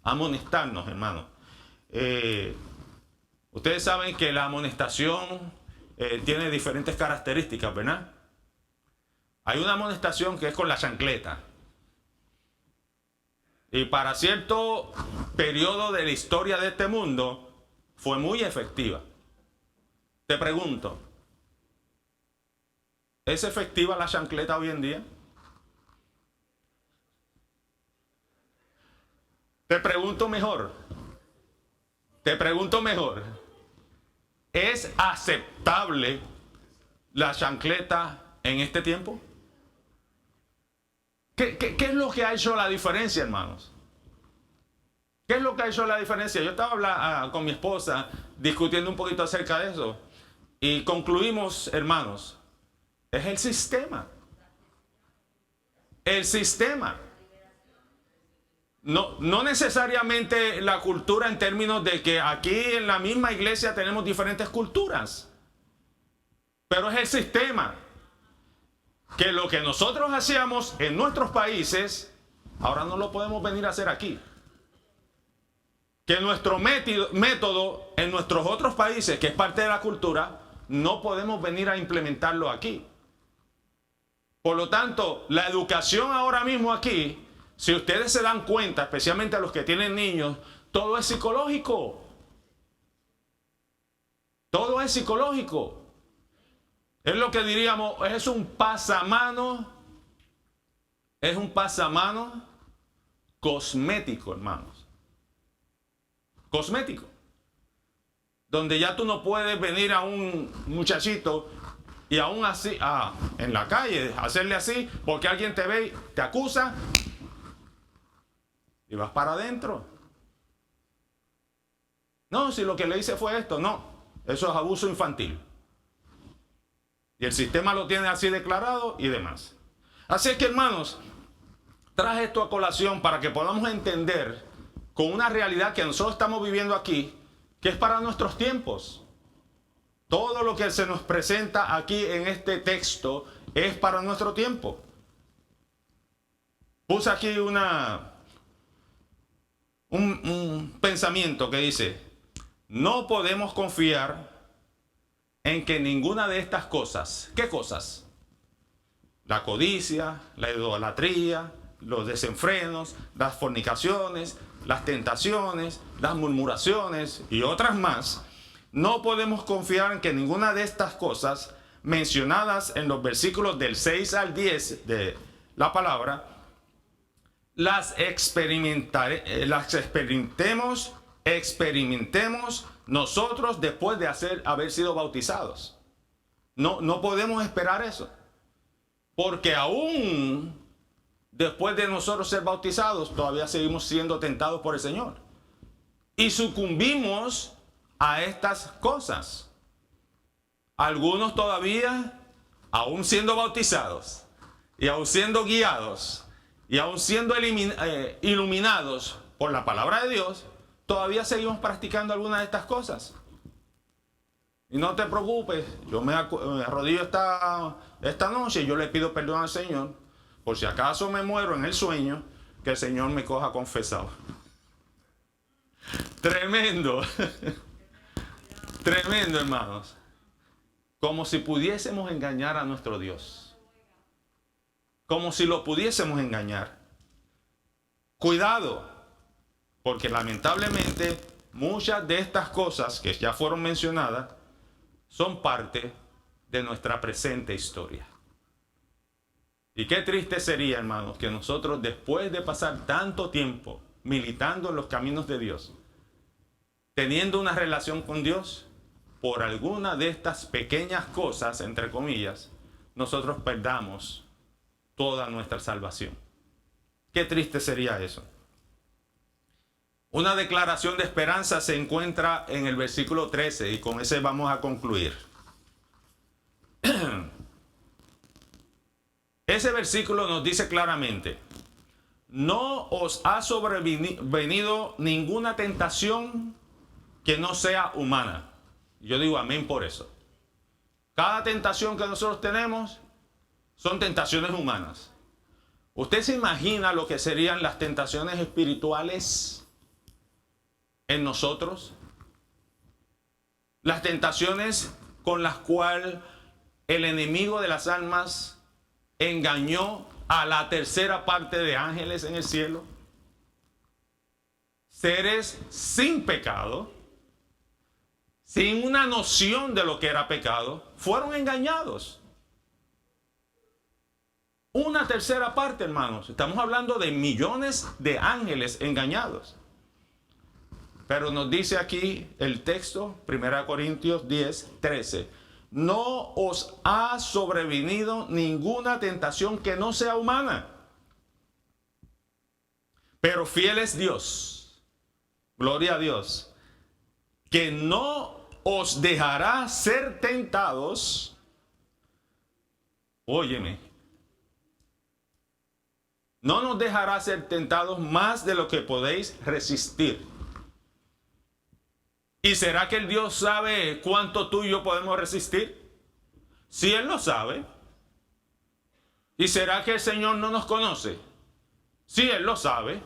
Amonestarnos, hermano. Ustedes saben que la amonestación tiene diferentes características, ¿verdad? Hay una amonestación que es con la chancleta. Y para cierto periodo de la historia de este mundo fue muy efectiva. Te pregunto, ¿es efectiva la chancleta hoy en día? Te pregunto mejor, ¿es aceptable la chancleta en este tiempo? ¿Qué es lo que ha hecho la diferencia, hermanos? ¿Qué es lo que ha hecho la diferencia? Yo estaba hablando con mi esposa, discutiendo un poquito acerca de eso, y concluimos, hermanos, es el sistema. El sistema. No necesariamente la cultura en términos de que aquí en la misma iglesia tenemos diferentes culturas. Pero es el sistema. Que lo que nosotros hacíamos en nuestros países, ahora no lo podemos venir a hacer aquí. Que nuestro método en nuestros otros países, que es parte de la cultura, no podemos venir a implementarlo aquí. Por lo tanto, la educación ahora mismo aquí, si ustedes se dan cuenta, especialmente a los que tienen niños, todo es psicológico. Todo es psicológico. Es lo que diríamos, es un pasamano cosmético, hermanos. Cosmético. Donde ya tú no puedes venir a un muchachito y aún así, en la calle, hacerle así, porque alguien te ve y te acusa y vas para adentro. No, si lo que le hice fue esto, no, eso es abuso infantil. Y el sistema lo tiene así declarado y demás. Así es que, hermanos, traje esto a colación para que podamos entender con una realidad que nosotros estamos viviendo aquí, que es para nuestros tiempos. Todo lo que se nos presenta aquí en este texto es para nuestro tiempo. Puse aquí un pensamiento que dice, no podemos confiar en que ninguna de estas cosas, ¿qué cosas? La codicia, la idolatría, los desenfrenos, las fornicaciones, las tentaciones, las murmuraciones y otras más, no podemos confiar en que ninguna de estas cosas mencionadas en los versículos del 6 al 10 de la palabra, las experimentemos nosotros después de haber sido bautizados. No podemos esperar eso. Porque aún después de nosotros ser bautizados, todavía seguimos siendo tentados por el Señor. Y sucumbimos a estas cosas. Algunos todavía, aún siendo bautizados, y aún siendo guiados, y aún siendo iluminados por la palabra de Dios, todavía seguimos practicando algunas de estas cosas. Y no te preocupes, yo me arrodillo esta noche y yo le pido perdón al Señor, por si acaso me muero en el sueño, que el Señor me coja confesado. Tremendo. Tremendo, hermanos. Como si pudiésemos engañar a nuestro Dios. Como si lo pudiésemos engañar. Cuidado, porque lamentablemente muchas de estas cosas que ya fueron mencionadas son parte de nuestra presente historia. Y qué triste sería, hermanos, que nosotros, después de pasar tanto tiempo militando en los caminos de Dios, teniendo una relación con Dios, por alguna de estas pequeñas cosas, entre comillas, nosotros perdamos toda nuestra salvación. Qué triste sería eso. Una declaración de esperanza se encuentra en el versículo 13 y con ese vamos a concluir. Ese versículo nos dice claramente: no os ha sobrevenido ninguna tentación que no sea humana. Yo digo amén por eso. Cada tentación que nosotros tenemos son tentaciones humanas. ¿Usted se imagina lo que serían las tentaciones espirituales en nosotros? Las tentaciones con las cuales el enemigo de las almas engañó a la tercera parte de ángeles en el cielo. Seres sin pecado, sin una noción de lo que era pecado, fueron engañados. Una tercera parte, hermanos. Estamos hablando de millones de ángeles engañados. Pero nos dice aquí el texto, 1 Corintios 10, 13. No os ha sobrevenido ninguna tentación que no sea humana. Pero fiel es Dios. Gloria a Dios. Que no os dejará ser tentados. Óyeme. No nos dejará ser tentados más de lo que podéis resistir. ¿Y será que el Dios sabe cuánto tú y yo podemos resistir? Sí, Él lo sabe. ¿Y será que el Señor no nos conoce? Sí, Él lo sabe.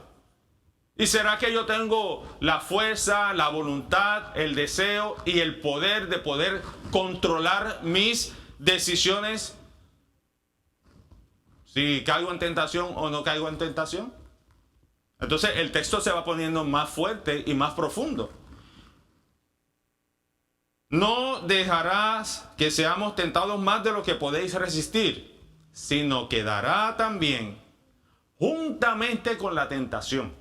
¿Y será que yo tengo la fuerza, la voluntad, el deseo y el poder de poder controlar mis decisiones? Si caigo en tentación o no caigo en tentación. Entonces el texto se va poniendo más fuerte y más profundo. No dejarás que seamos tentados más de lo que podéis resistir, sino que dará también, juntamente con la tentación,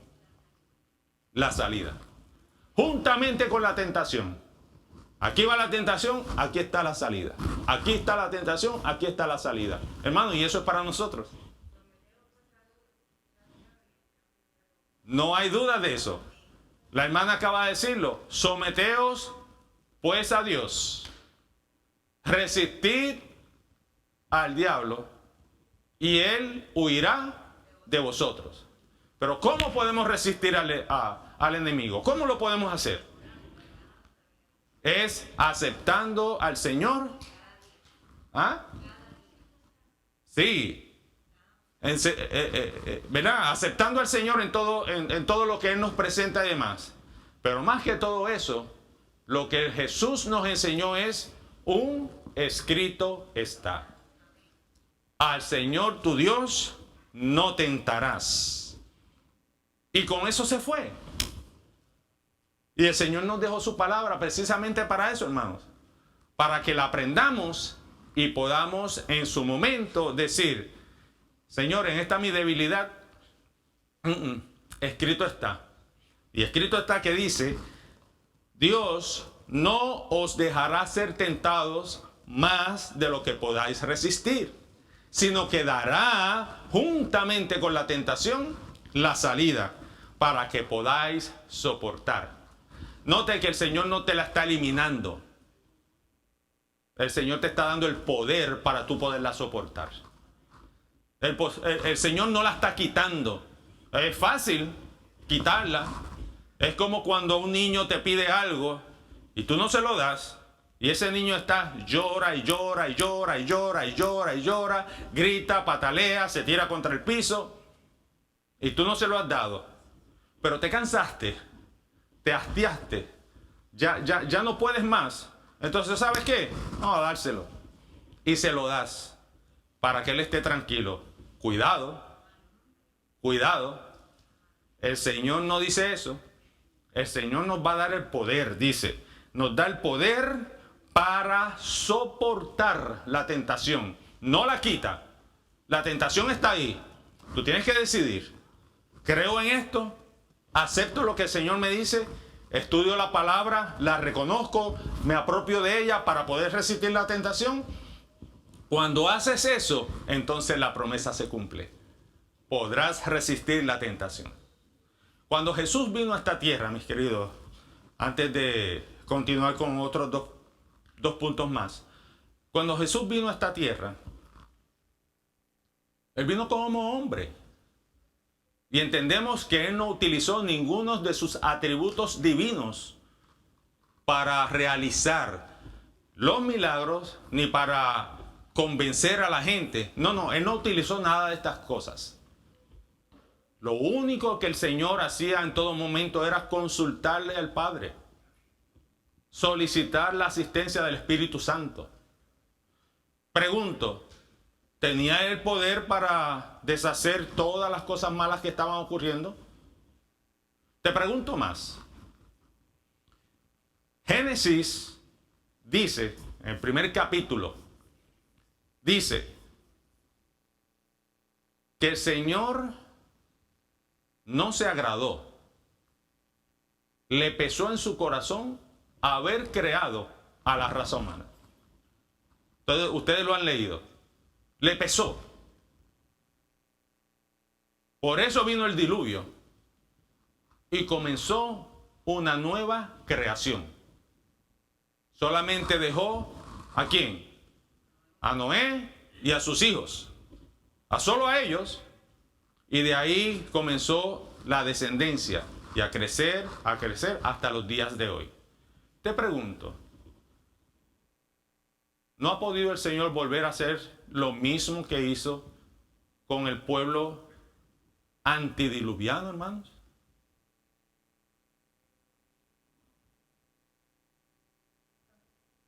la salida. Juntamente con la tentación. Aquí va la tentación, aquí está la salida. Aquí está la tentación, aquí está la salida. Hermano, y eso es para nosotros. No hay duda de eso. La hermana acaba de decirlo. Someteos pues a Dios. Resistid al diablo y él huirá de vosotros. Pero ¿cómo podemos resistir al enemigo? ¿Cómo lo podemos hacer? Es aceptando al Señor. ¿Ah? Sí. ¿Verdad? Aceptando al Señor en todo lo que Él nos presenta y demás. Pero más que todo eso, lo que Jesús nos enseñó es: un escrito está. Al Señor tu Dios no tentarás. Y con eso se fue. Y el Señor nos dejó su palabra precisamente para eso, hermanos. Para que la aprendamos y podamos en su momento decir: Señor, en esta mi debilidad, escrito está. Y escrito está que dice: Dios no os dejará ser tentados más de lo que podáis resistir, sino que dará juntamente con la tentación la salida para que podáis soportar. Note que el Señor no te la está eliminando. El Señor te está dando el poder para tú poderla soportar. El Señor no la está quitando. Es fácil quitarla. Es como cuando un niño te pide algo y tú no se lo das. Y ese niño está, llora y llora y llora y llora y llora y llora, grita, patalea, se tira contra el piso. Y tú no se lo has dado. Pero te cansaste, te hastiaste, ya no puedes más. Entonces, ¿sabes qué? Vamos a dárselo. Y se lo das para que él esté tranquilo. Cuidado, cuidado. El Señor no dice eso. El Señor nos va a dar el poder, dice. Nos da el poder para soportar la tentación. No la quita. La tentación está ahí. Tú tienes que decidir. ¿Creo en esto? ¿Acepto lo que el Señor me dice? Estudio la palabra, la reconozco, me apropio de ella para poder resistir la tentación. Cuando haces eso, entonces la promesa se cumple. Podrás resistir la tentación. Cuando Jesús vino a esta tierra, mis queridos, antes de continuar con otros dos puntos más. Cuando Jesús vino a esta tierra, Él vino como hombre. Y entendemos que Él no utilizó ninguno de sus atributos divinos para realizar los milagros ni para convencer a la gente. No, Él no utilizó nada de estas cosas. Lo único que el Señor hacía en todo momento era consultarle al Padre, solicitar la asistencia del Espíritu Santo. Pregunto, ¿tenía el poder para deshacer todas las cosas malas que estaban ocurriendo? Te pregunto más. Génesis dice, en el primer capítulo, dice que el Señor no se agradó. Le pesó en su corazón haber creado a la raza humana. Entonces, ustedes lo han leído. Le pesó. Por eso vino el diluvio y comenzó una nueva creación. Solamente dejó ¿a quién? A Noé y a sus hijos. A solo a ellos. Y de ahí comenzó la descendencia y a crecer hasta los días de hoy. Te pregunto, ¿no ha podido el Señor volver a hacer lo mismo que hizo con el pueblo antidiluviano, hermanos?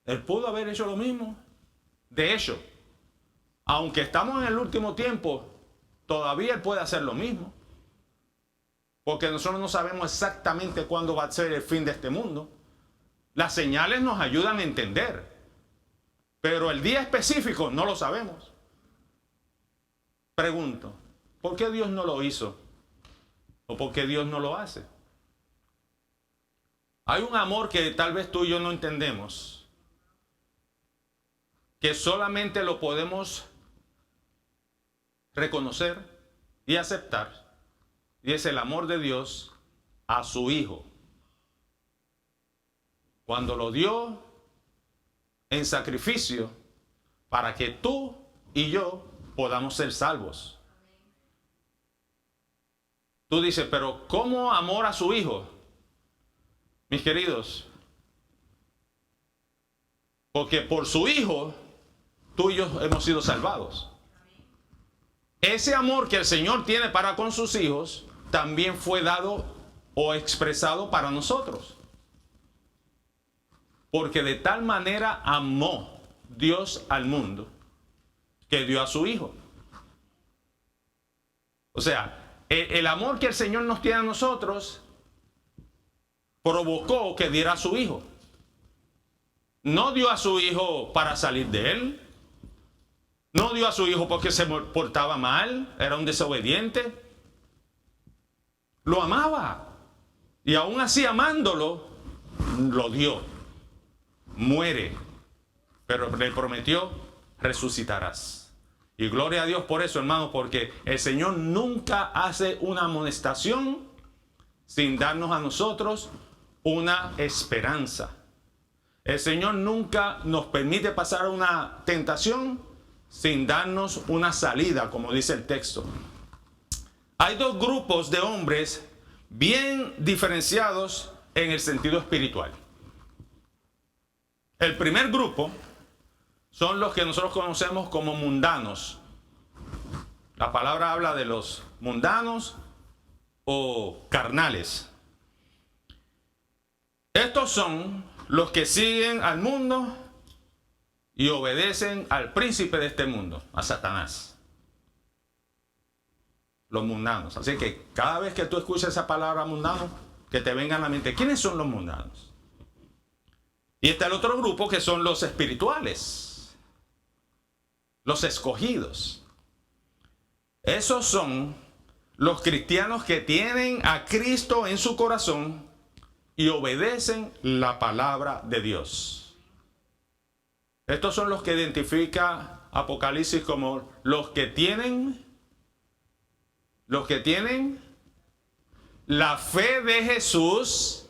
Él pudo haber hecho lo mismo. De hecho, aunque estamos en el último tiempo, todavía Él puede hacer lo mismo. Porque nosotros no sabemos exactamente cuándo va a ser el fin de este mundo. Las señales nos ayudan a entender. Pero el día específico no lo sabemos. Pregunto, ¿por qué Dios no lo hizo? ¿O por qué Dios no lo hace? Hay un amor que tal vez tú y yo no entendemos, que solamente lo podemos reconocer y aceptar, y es el amor de Dios a su Hijo. Cuando lo dio en sacrificio para que tú y yo podamos ser salvos. Tú dices, pero ¿cómo amor a su Hijo? Mis queridos, porque por su Hijo tú y yo hemos sido salvados. Ese amor que el Señor tiene para con sus hijos también fue dado o expresado para nosotros. Porque de tal manera amó Dios al mundo que dio a su Hijo. O sea, el amor que el Señor nos tiene a nosotros provocó que diera a su Hijo. No dio a su Hijo para salir de Él. No dio a su Hijo porque se portaba mal, era un desobediente. Lo amaba. Y aún así amándolo, lo dio. Muere. pero le prometió, resucitarás. Y gloria a Dios por eso, hermanos, porque el Señor nunca hace una amonestación sin darnos a nosotros una esperanza. El Señor nunca nos permite pasar una tentación sin darnos una salida, como dice el texto. Hay dos grupos de hombres bien diferenciados en el sentido espiritual. El primer grupo son los que nosotros conocemos como mundanos. La palabra habla de los mundanos o carnales. Estos son los que siguen al mundo y obedecen al príncipe de este mundo, a Satanás. Los mundanos. Así que cada vez que tú escuches esa palabra mundano, que te venga a la mente, ¿quiénes son los mundanos? Y está el otro grupo que son los espirituales, los escogidos. Esos son los cristianos que tienen a Cristo en su corazón y obedecen la palabra de Dios. Estos son los que identifica Apocalipsis como los que tienen la fe de Jesús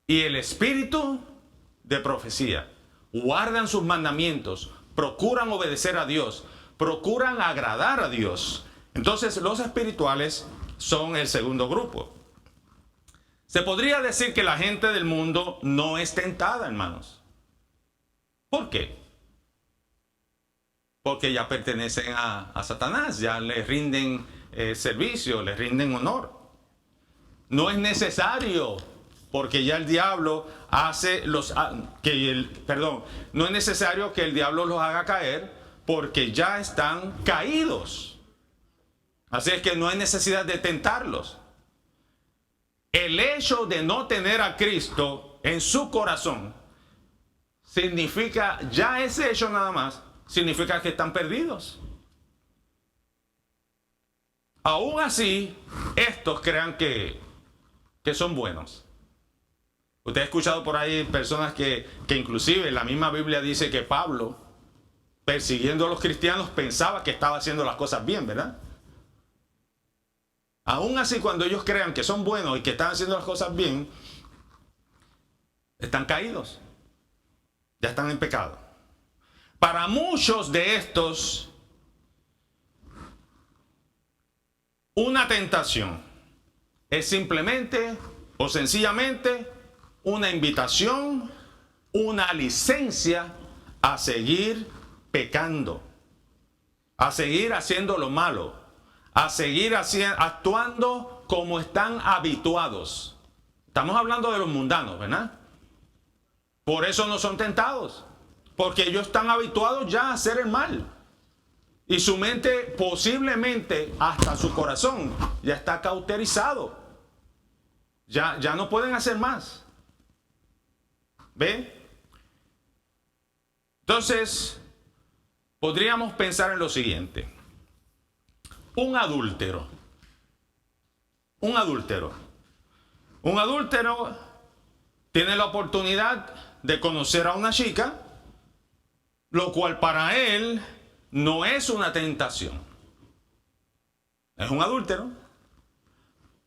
y el espíritu de profecía. Guardan sus mandamientos, procuran obedecer a Dios, procuran agradar a Dios. Entonces los espirituales son el segundo grupo. Se podría decir que la gente del mundo no es tentada, hermanos. ¿Por qué? Porque ya pertenecen a Satanás, ya le rinden servicio, le rinden honor. No es necesario, porque ya el diablo hace no es necesario que el diablo los haga caer, porque ya están caídos. Así es que no hay necesidad de tentarlos. El hecho de no tener a Cristo en su corazón significa, ya ese hecho nada más, significa que están perdidos. Aún así, estos crean que son buenos. Usted ha escuchado por ahí personas que inclusive la misma Biblia dice que Pablo, persiguiendo a los cristianos, pensaba que estaba haciendo las cosas bien, ¿verdad? Aún así, cuando ellos crean que son buenos y que están haciendo las cosas bien, están caídos. Ya están en pecado. Para muchos de estos, una tentación es simplemente o sencillamente una invitación, una licencia a seguir pecando, a seguir haciendo lo malo, a seguir actuando como están habituados. Estamos hablando de los mundanos, ¿verdad? Por eso no son tentados, porque ellos están habituados ya a hacer el mal. Y su mente, posiblemente hasta su corazón, ya está cauterizado. Ya no pueden hacer más. ¿Ve? Entonces, podríamos pensar en lo siguiente. Un adúltero tiene la oportunidad de conocer a una chica, lo cual para él no es una tentación. Es un adúltero.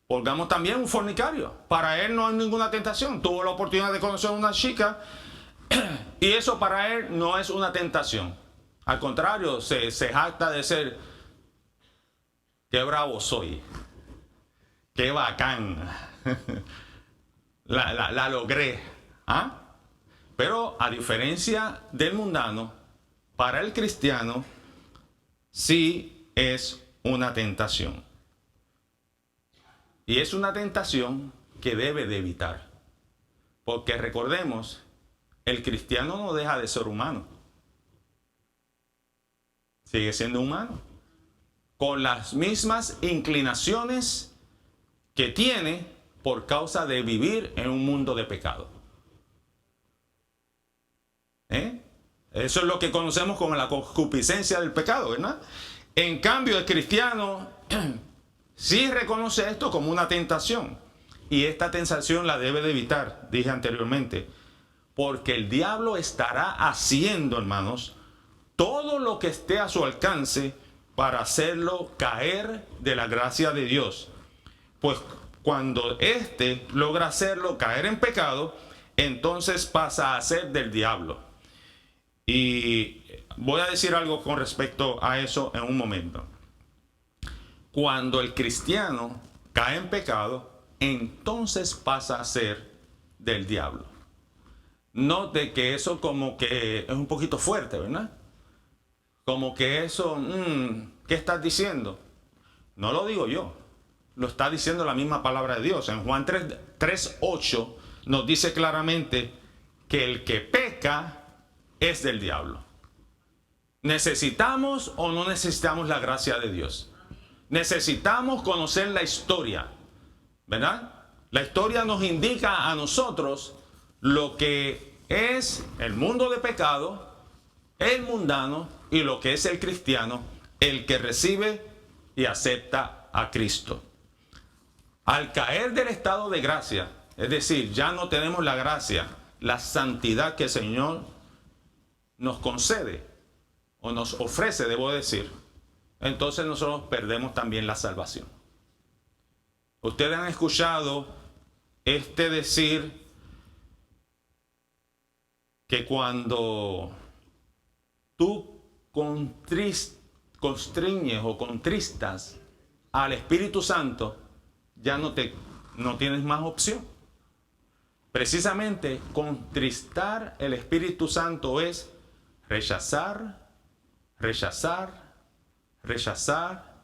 Pongamos también un fornicario. Para él no hay ninguna tentación. Tuvo la oportunidad de conocer a una chica y eso para él no es una tentación. Al contrario, se jacta de ser: qué bravo soy, qué bacán, la logré. ¿Ah? Pero a diferencia del mundano, para el cristiano sí es una tentación. Y es una tentación que debe de evitar. Porque recordemos, el cristiano no deja de ser humano. Sigue siendo humano. Con las mismas inclinaciones que tiene por causa de vivir en un mundo de pecado. Eso es lo que conocemos como la concupiscencia del pecado, ¿verdad? En cambio, el cristiano sí reconoce esto como una tentación. Y esta tentación la debe de evitar, dije anteriormente. porque el diablo estará haciendo, hermanos, todo lo que esté a su alcance para hacerlo caer de la gracia de Dios. Pues cuando éste logra hacerlo caer en pecado, entonces pasa a ser del diablo. Y voy a decir algo con respecto a eso en un momento. Cuando el cristiano cae en pecado, entonces pasa a ser del diablo. Note que eso como que es un poquito fuerte, ¿verdad? Como que eso, ¿qué estás diciendo? No lo digo yo, lo está diciendo la misma palabra de Dios. En Juan 3:8 nos dice claramente que el que peca es del diablo. ¿Necesitamos o no necesitamos la gracia de Dios? Necesitamos conocer la historia, ¿verdad? La historia nos indica a nosotros lo que es el mundo de pecado, el mundano, y lo que es el cristiano, el que recibe y acepta a Cristo. Al caer del estado de gracia, es decir, ya no tenemos la gracia, la santidad que el Señor nos concede, o nos ofrece, debo decir, entonces nosotros perdemos también la salvación. Ustedes han escuchado decir que cuando tú constriñes o contristas al Espíritu Santo, ya no tienes más opción. Precisamente contristar el Espíritu Santo es rechazar, rechazar, rechazar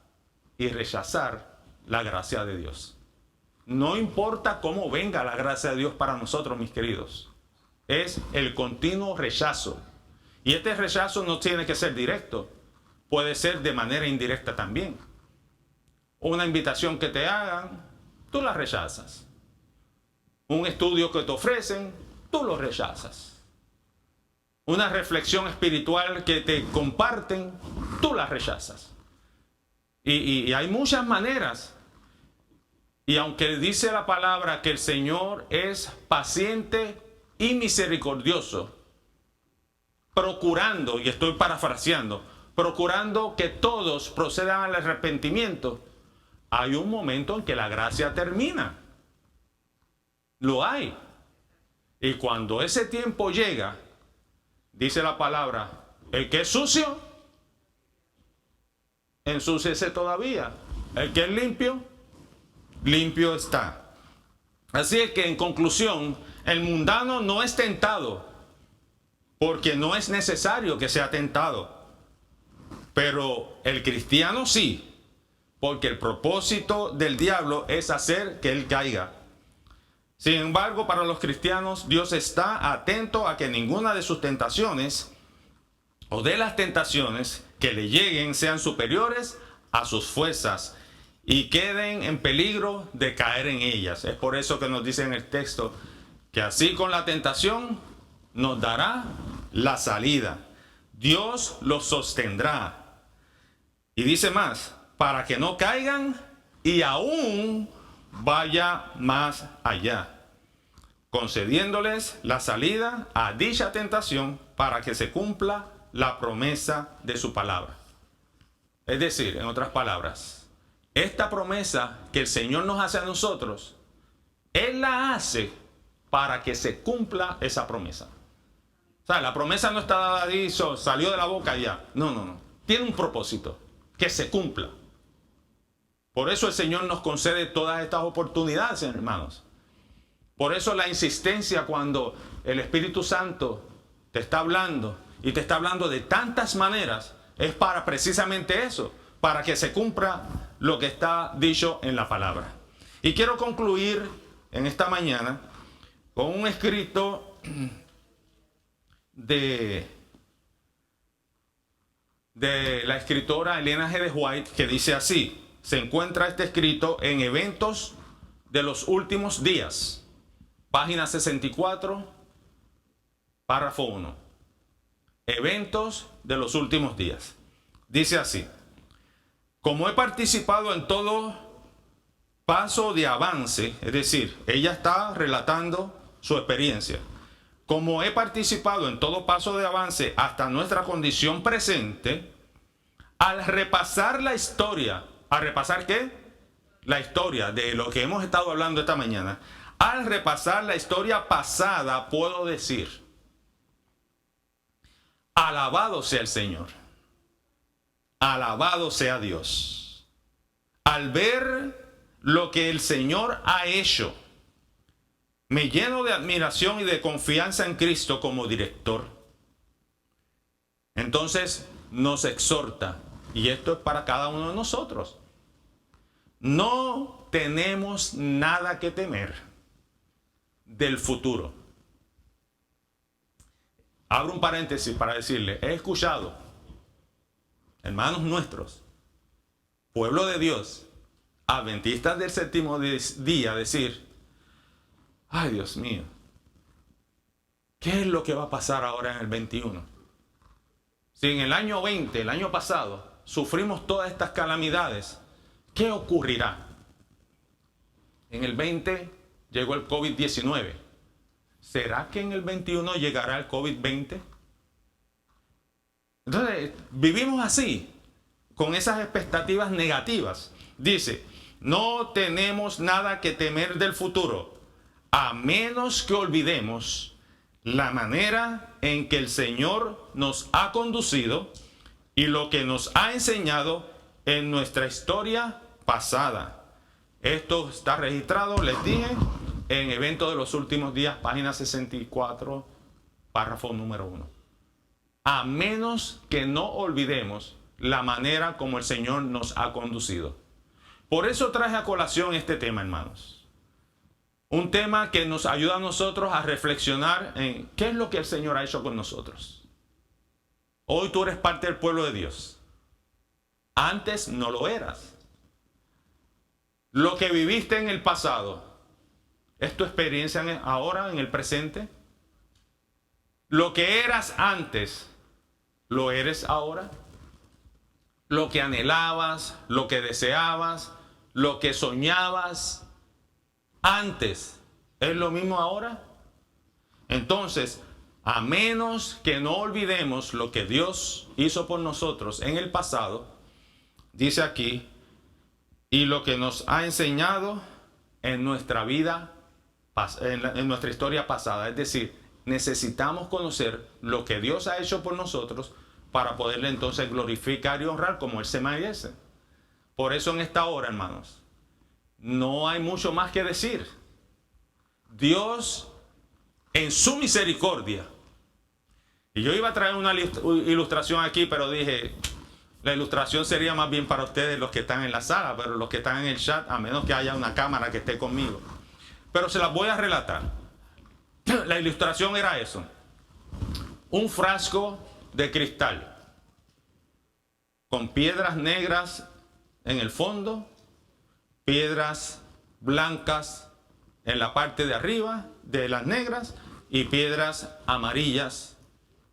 y rechazar la gracia de Dios. No importa cómo venga la gracia de Dios para nosotros, mis queridos. Es el continuo rechazo. Y este rechazo no tiene que ser directo. Puede ser de manera indirecta también. Una invitación que te hagan, tú la rechazas. Un estudio que te ofrecen, tú lo rechazas. Una reflexión espiritual que te comparten, tú la rechazas. Y hay muchas maneras. Y aunque dice la palabra que el Señor es paciente y misericordioso, procurando, y estoy parafraseando, procurando que todos procedan al arrepentimiento, hay un momento en que la gracia termina. Lo hay. Y cuando ese tiempo llega, dice la palabra, el que es sucio, ensúciese todavía. El que es limpio, limpio está. Así es que en conclusión, el mundano no es tentado, porque no es necesario que sea tentado. Pero el cristiano sí, porque el propósito del diablo es hacer que él caiga. Sin embargo, para los cristianos, Dios está atento a que ninguna de sus tentaciones o de las tentaciones que le lleguen sean superiores a sus fuerzas y queden en peligro de caer en ellas. Es por eso que nos dice en el texto que así con la tentación nos dará la salida. Dios los sostendrá. Y dice más, para que no caigan y aún vaya más allá, concediéndoles la salida a dicha tentación para que se cumpla la promesa de su palabra. Es decir, en otras palabras, esta promesa que el Señor nos hace a nosotros, Él la hace para que se cumpla esa promesa. O sea, la promesa no está dada ahí, salió de la boca y ya. No. Tiene un propósito, que se cumpla. Por eso el Señor nos concede todas estas oportunidades, hermanos. Por eso la insistencia cuando el Espíritu Santo te está hablando y te está hablando de tantas maneras, es para precisamente eso, para que se cumpla lo que está dicho en la palabra. Y quiero concluir en esta mañana con un escrito de la escritora Elena G. de White, que dice así. Se encuentra este escrito en Eventos de los Últimos Días, página 64, párrafo 1. Eventos de los últimos días. Dice así: como he participado en todo paso de avance, es decir, ella está relatando su experiencia. como he participado en todo paso de avance hasta nuestra condición presente, al repasar la historia, ¿a repasar qué? La historia de lo que hemos estado hablando esta mañana. Al repasar la historia pasada, puedo decir, alabado sea el Señor, alabado sea Dios. Al ver lo que el Señor ha hecho, me lleno de admiración y de confianza en Cristo como director. Entonces nos exhorta, y esto es para cada uno de nosotros. No tenemos nada que temer del futuro. Abro un paréntesis para decirle, he escuchado, hermanos nuestros, pueblo de Dios, adventistas del séptimo día, decir, ay Dios mío, ¿qué es lo que va a pasar ahora en el 21? Si en el año 20, el año pasado, sufrimos todas estas calamidades, ¿qué ocurrirá? En el 20 llegó el COVID-19. ¿Será que en el 21 llegará el COVID-20? Entonces, vivimos así, con esas expectativas negativas. Dice, no tenemos nada que temer del futuro, a menos que olvidemos la manera en que el Señor nos ha conducido y lo que nos ha enseñado en nuestra historia pasada. Esto está registrado, les dije, en Eventos de los Últimos Días, página 64, párrafo número 1. A menos que no olvidemos la manera como el Señor nos ha conducido. Por eso traje a colación este tema, hermanos. Un tema que nos ayuda a nosotros a reflexionar en qué es lo que el Señor ha hecho con nosotros. Hoy tú eres parte del pueblo de Dios. Antes no lo eras. Lo que viviste en el pasado, ¿es tu experiencia ahora, en el presente? Lo que eras antes, ¿lo eres ahora? Lo que anhelabas, lo que deseabas, lo que soñabas antes, ¿es lo mismo ahora? Entonces, a menos que no olvidemos lo que Dios hizo por nosotros en el pasado, dice aquí, y lo que nos ha enseñado en nuestra vida, en nuestra historia pasada. Es decir, necesitamos conocer lo que Dios ha hecho por nosotros para poderle entonces glorificar y honrar como Él se merece. Por eso en esta hora, hermanos, no hay mucho más que decir. Dios, en su misericordia, y yo iba a traer una ilustración aquí, pero dije, la ilustración sería más bien para ustedes los que están en la sala, pero los que están en el chat, a menos que haya una cámara que esté conmigo. Pero se las voy a relatar. La ilustración era eso. Un frasco de cristal con piedras negras en el fondo, piedras blancas en la parte de arriba de las negras y piedras amarillas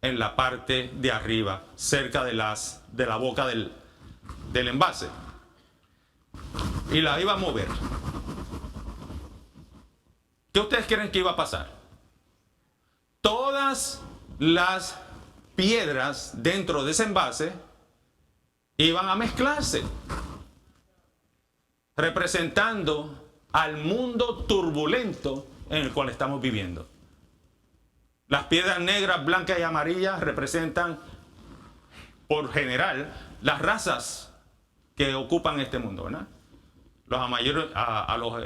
en la parte de arriba, cerca de la boca del envase. Y la iba a mover. ¿Qué ustedes creen que iba a pasar? Todas las piedras dentro de ese envase iban a mezclarse, representando al mundo turbulento en el cual estamos viviendo. Las piedras negras, blancas y amarillas representan, por general, las razas que ocupan este mundo, ¿verdad? A los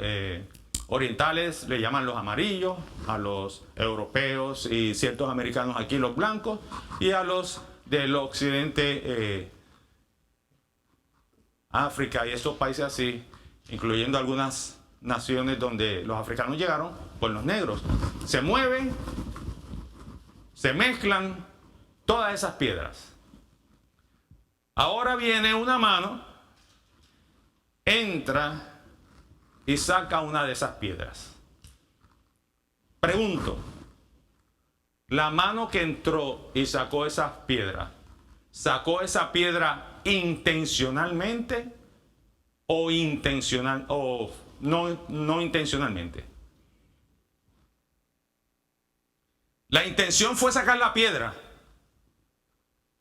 orientales le llaman los amarillos, a los europeos y ciertos americanos aquí los blancos, y a los del occidente, África y esos países así, incluyendo algunas naciones donde los africanos llegaron, pues los negros. Se mueven, se mezclan todas esas piedras. Ahora viene una mano, entra y saca una de esas piedras. Pregunto, la mano que entró y sacó esas piedras, ¿sacó esa piedra intencionalmente o no intencionalmente? La intención fue sacar la piedra.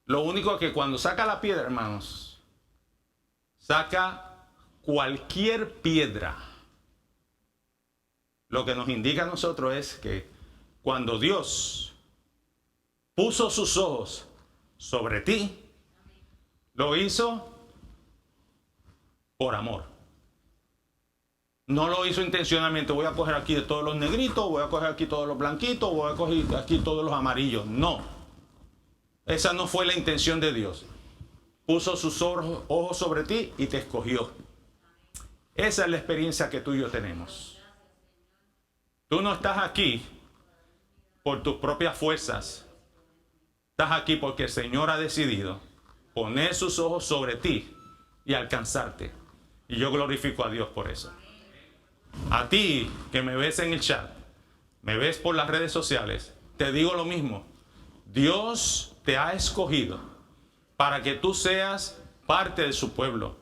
Lo único que cuando saca la piedra, hermanos, saca cualquier piedra. Lo que nos indica a nosotros es que cuando Dios puso sus ojos sobre ti, lo hizo por amor. No lo hizo intencionalmente. Voy a coger aquí de todos los negritos, voy a coger aquí todos los blanquitos, voy a coger aquí todos los amarillos. No. Esa no fue la intención de Dios. Puso sus ojos sobre ti y te escogió. Esa es la experiencia que tú y yo tenemos. Tú no estás aquí por tus propias fuerzas. Estás aquí porque el Señor ha decidido poner sus ojos sobre ti y alcanzarte. Y yo glorifico a Dios por eso. A ti que me ves en el chat, me ves por las redes sociales, te digo lo mismo. Dios te ha escogido para que tú seas parte de su pueblo,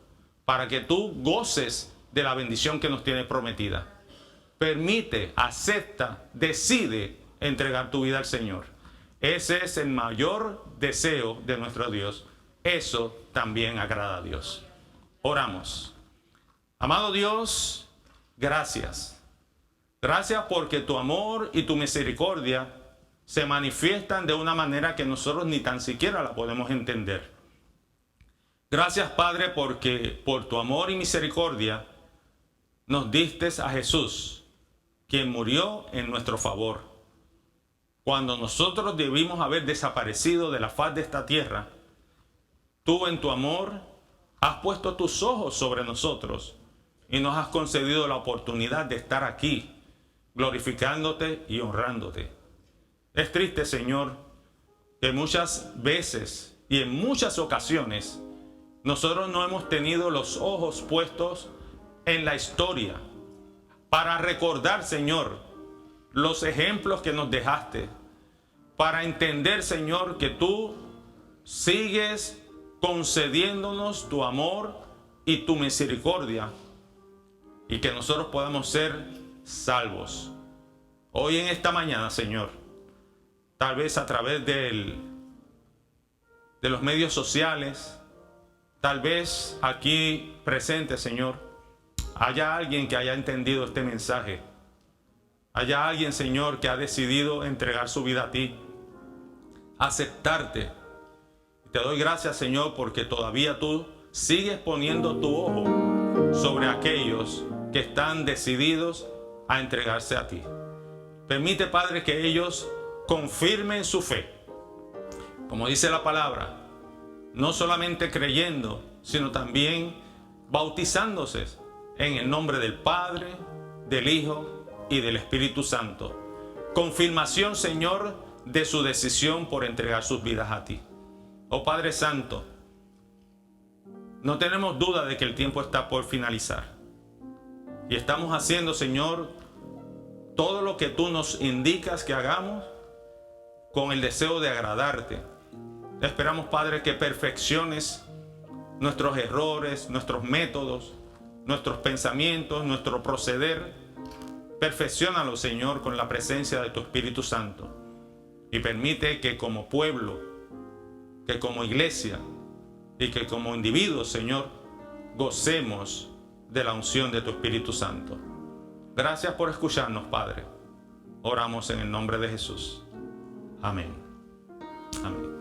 para que tú goces de la bendición que nos tiene prometida. Permite, acepta, decide entregar tu vida al Señor. Ese es el mayor deseo de nuestro Dios. Eso también agrada a Dios. Oramos. Amado Dios, gracias. Gracias porque tu amor y tu misericordia se manifiestan de una manera que nosotros ni tan siquiera la podemos entender. Gracias, Padre, porque por tu amor y misericordia nos diste a Jesús, quien murió en nuestro favor. Cuando nosotros debimos haber desaparecido de la faz de esta tierra, tú en tu amor has puesto tus ojos sobre nosotros y nos has concedido la oportunidad de estar aquí, glorificándote y honrándote. Es triste, Señor, que muchas veces y en muchas ocasiones nosotros no hemos tenido los ojos puestos en la historia para recordar, Señor, los ejemplos que nos dejaste, para entender, Señor, que tú sigues concediéndonos tu amor y tu misericordia y que nosotros podamos ser salvos. Hoy en esta mañana, Señor, tal vez a través de los medios sociales, tal vez aquí presente, Señor, haya alguien que haya entendido este mensaje. Haya alguien, Señor, que ha decidido entregar su vida a ti, aceptarte. Te doy gracias, Señor, porque todavía tú sigues poniendo tu ojo sobre aquellos que están decididos a entregarse a ti. Permite, Padre, que ellos confirmen su fe. Como dice la palabra, no solamente creyendo, sino también bautizándose en el nombre del Padre, del Hijo y del Espíritu Santo. Confirmación, Señor, de su decisión por entregar sus vidas a ti. Oh Padre Santo, no tenemos duda de que el tiempo está por finalizar. Y estamos haciendo, Señor, todo lo que tú nos indicas que hagamos con el deseo de agradarte. Esperamos, Padre, que perfecciones nuestros errores, nuestros métodos, nuestros pensamientos, nuestro proceder. Perfecciónalo, Señor, con la presencia de tu Espíritu Santo. Y permite que como pueblo, que como iglesia y que como individuos, Señor, gocemos de la unción de tu Espíritu Santo. Gracias por escucharnos, Padre. Oramos en el nombre de Jesús. Amén. Amén.